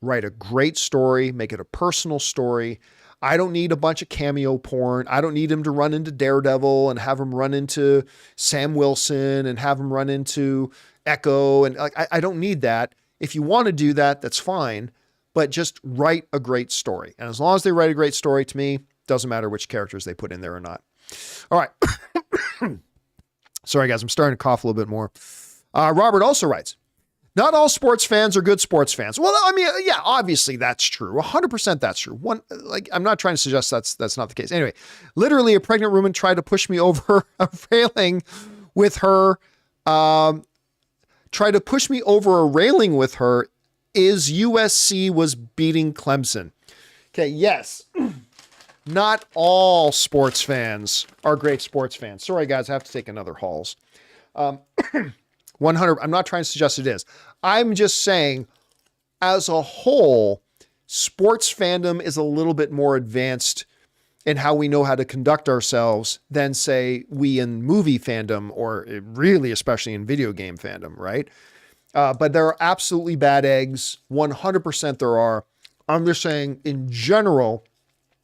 Write a great story, make it a personal story. I don't need a bunch of cameo porn. I don't need him to run into Daredevil and have him run into Sam Wilson and have him run into Echo. And like, I don't need that. If you want to do that, that's fine. But just write a great story. And as long as they write a great story, to me, doesn't matter which characters they put in there or not. All right. Sorry, guys. I'm starting to cough a little bit more. Robert also writes, not all sports fans are good sports fans. Well, I mean, yeah, obviously that's true. 100% that's true. I'm not trying to suggest that's not the case. Anyway, literally a pregnant woman tried to push me over a railing with her, tried to push me over a railing with her is USC was beating Clemson. Okay, yes. Not all sports fans are great sports fans. Sorry, guys, I have to take another Halls. 100. I'm not trying to suggest it is. I'm just saying, as a whole, sports fandom is a little bit more advanced in how we know how to conduct ourselves than, say, we in movie fandom or really, especially in video game fandom, right? But there are absolutely bad eggs. 100% there are. I'm just saying, in general,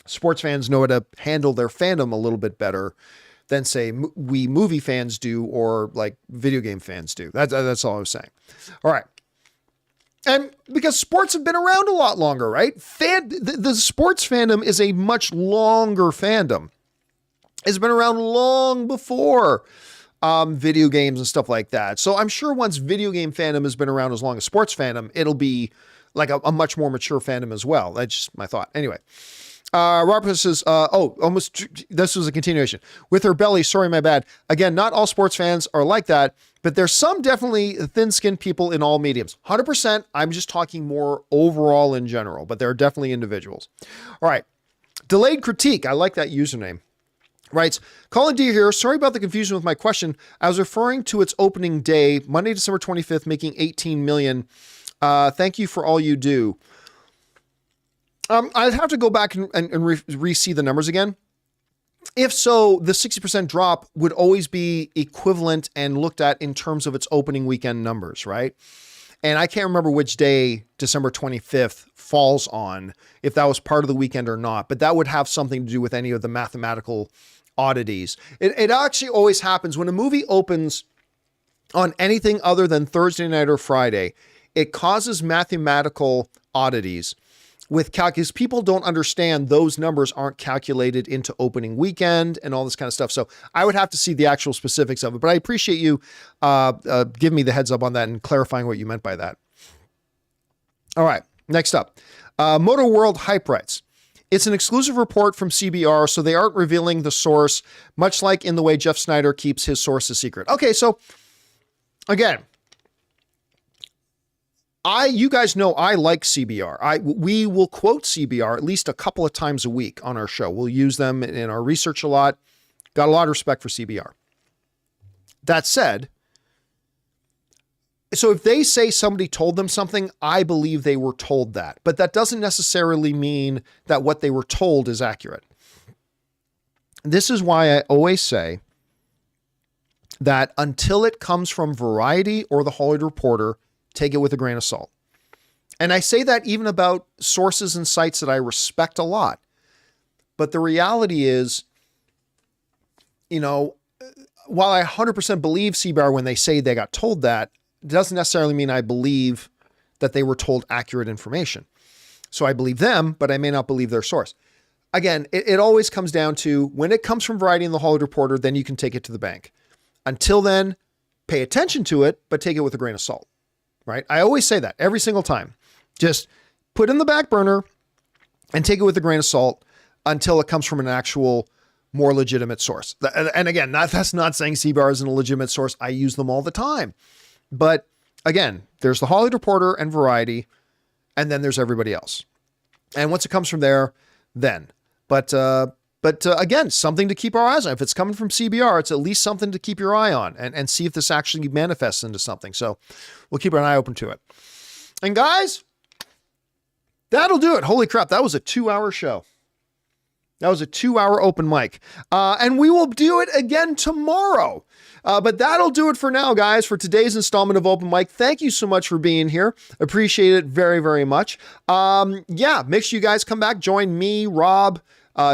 sports fans know how to handle their fandom a little bit better than, say, we movie fans do or like video game fans do. That's all I was saying. All right. And because sports have been around a lot longer, right? The sports fandom is a much longer fandom. It's been around long before video games and stuff like that. So I'm sure once video game fandom has been around as long as sports fandom, it'll be like a much more mature fandom as well. That's just my thought. Anyway. Robert says, this was a continuation. With her belly, sorry, my bad. Again, not all sports fans are like that, but there's some definitely thin-skinned people in all mediums. 100%, I'm just talking more overall in general, but there are definitely individuals. All right. Delayed Critique, I like that username. Writes, Colin D here, sorry about the confusion with my question. I was referring to its opening day, Monday, December 25th, making 18 million. Thank you for all you do. I'd have to go back and re-see the numbers again. If so, the 60% drop would always be equivalent and looked at in terms of its opening weekend numbers, right? And I can't remember which day December 25th falls on, if that was part of the weekend or not, but that would have something to do with any of the mathematical oddities. It actually always happens when a movie opens on anything other than Thursday night or Friday, it causes mathematical oddities with because people don't understand those numbers aren't calculated into opening weekend and all this kind of stuff. So I would have to see the actual specifics of it, but I appreciate you giving me the heads up on that and clarifying what you meant by that. All right, next up, Moto World Hype writes, it's an exclusive report from CBR, so they aren't revealing the source, much like in the way Jeff Snyder keeps his sources secret. Okay, so again, you guys know I like CBR. We will quote CBR at least a couple of times a week on our show. We'll use them in our research a lot. Got a lot of respect for CBR. That said, so if they say somebody told them something, I believe they were told that. But that doesn't necessarily mean that what they were told is accurate. This is why I always say that until it comes from Variety or the Hollywood Reporter, take it with a grain of salt. And I say that even about sources and sites that I respect a lot. But the reality is, you know, while I 100% believe CBR when they say they got told that, it doesn't necessarily mean I believe that they were told accurate information. So I believe them, but I may not believe their source. Again, it always comes down to when it comes from Variety and the Hollywood Reporter, then you can take it to the bank. Until then, pay attention to it, but take it with a grain of salt, right? I always say that every single time. Just put it in the back burner and take it with a grain of salt until it comes from an actual more legitimate source. And again, that's not saying CBR isn't a legitimate source. I use them all the time. But again, there's the Hollywood Reporter and Variety, and then there's everybody else. And once it comes from there, then. But again, something to keep our eyes on. If it's coming from CBR, it's at least something to keep your eye on and see if this actually manifests into something. So we'll keep an eye open to it. And guys, that'll do it. Holy crap. That was a 2-hour show. That was a 2-hour open mic. And we will do it again tomorrow. But that'll do it for now, guys, for today's installment of Open Mic. Thank you so much for being here. Appreciate it very, very much. Yeah, make sure you guys come back. Join me, Rob,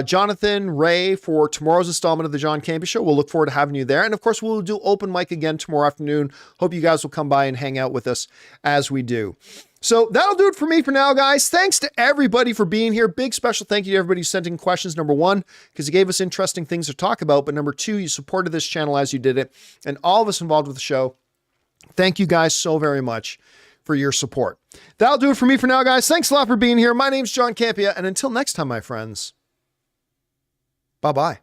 Jonathan, Ray for tomorrow's installment of the John Campea Show. We'll look forward to having you there. And of course, we'll do Open Mic again tomorrow afternoon. Hope you guys will come by and hang out with us as we do. So that'll do it for me for now, guys. Thanks to everybody for being here. Big special thank you to everybody who sent in questions. Number one, because you gave us interesting things to talk about. But number two, you supported this channel as you did it. And all of us involved with the show. Thank you guys so very much for your support. That'll do it for me for now, guys. Thanks a lot for being here. My name's John Campea. And until next time, my friends, bye-bye.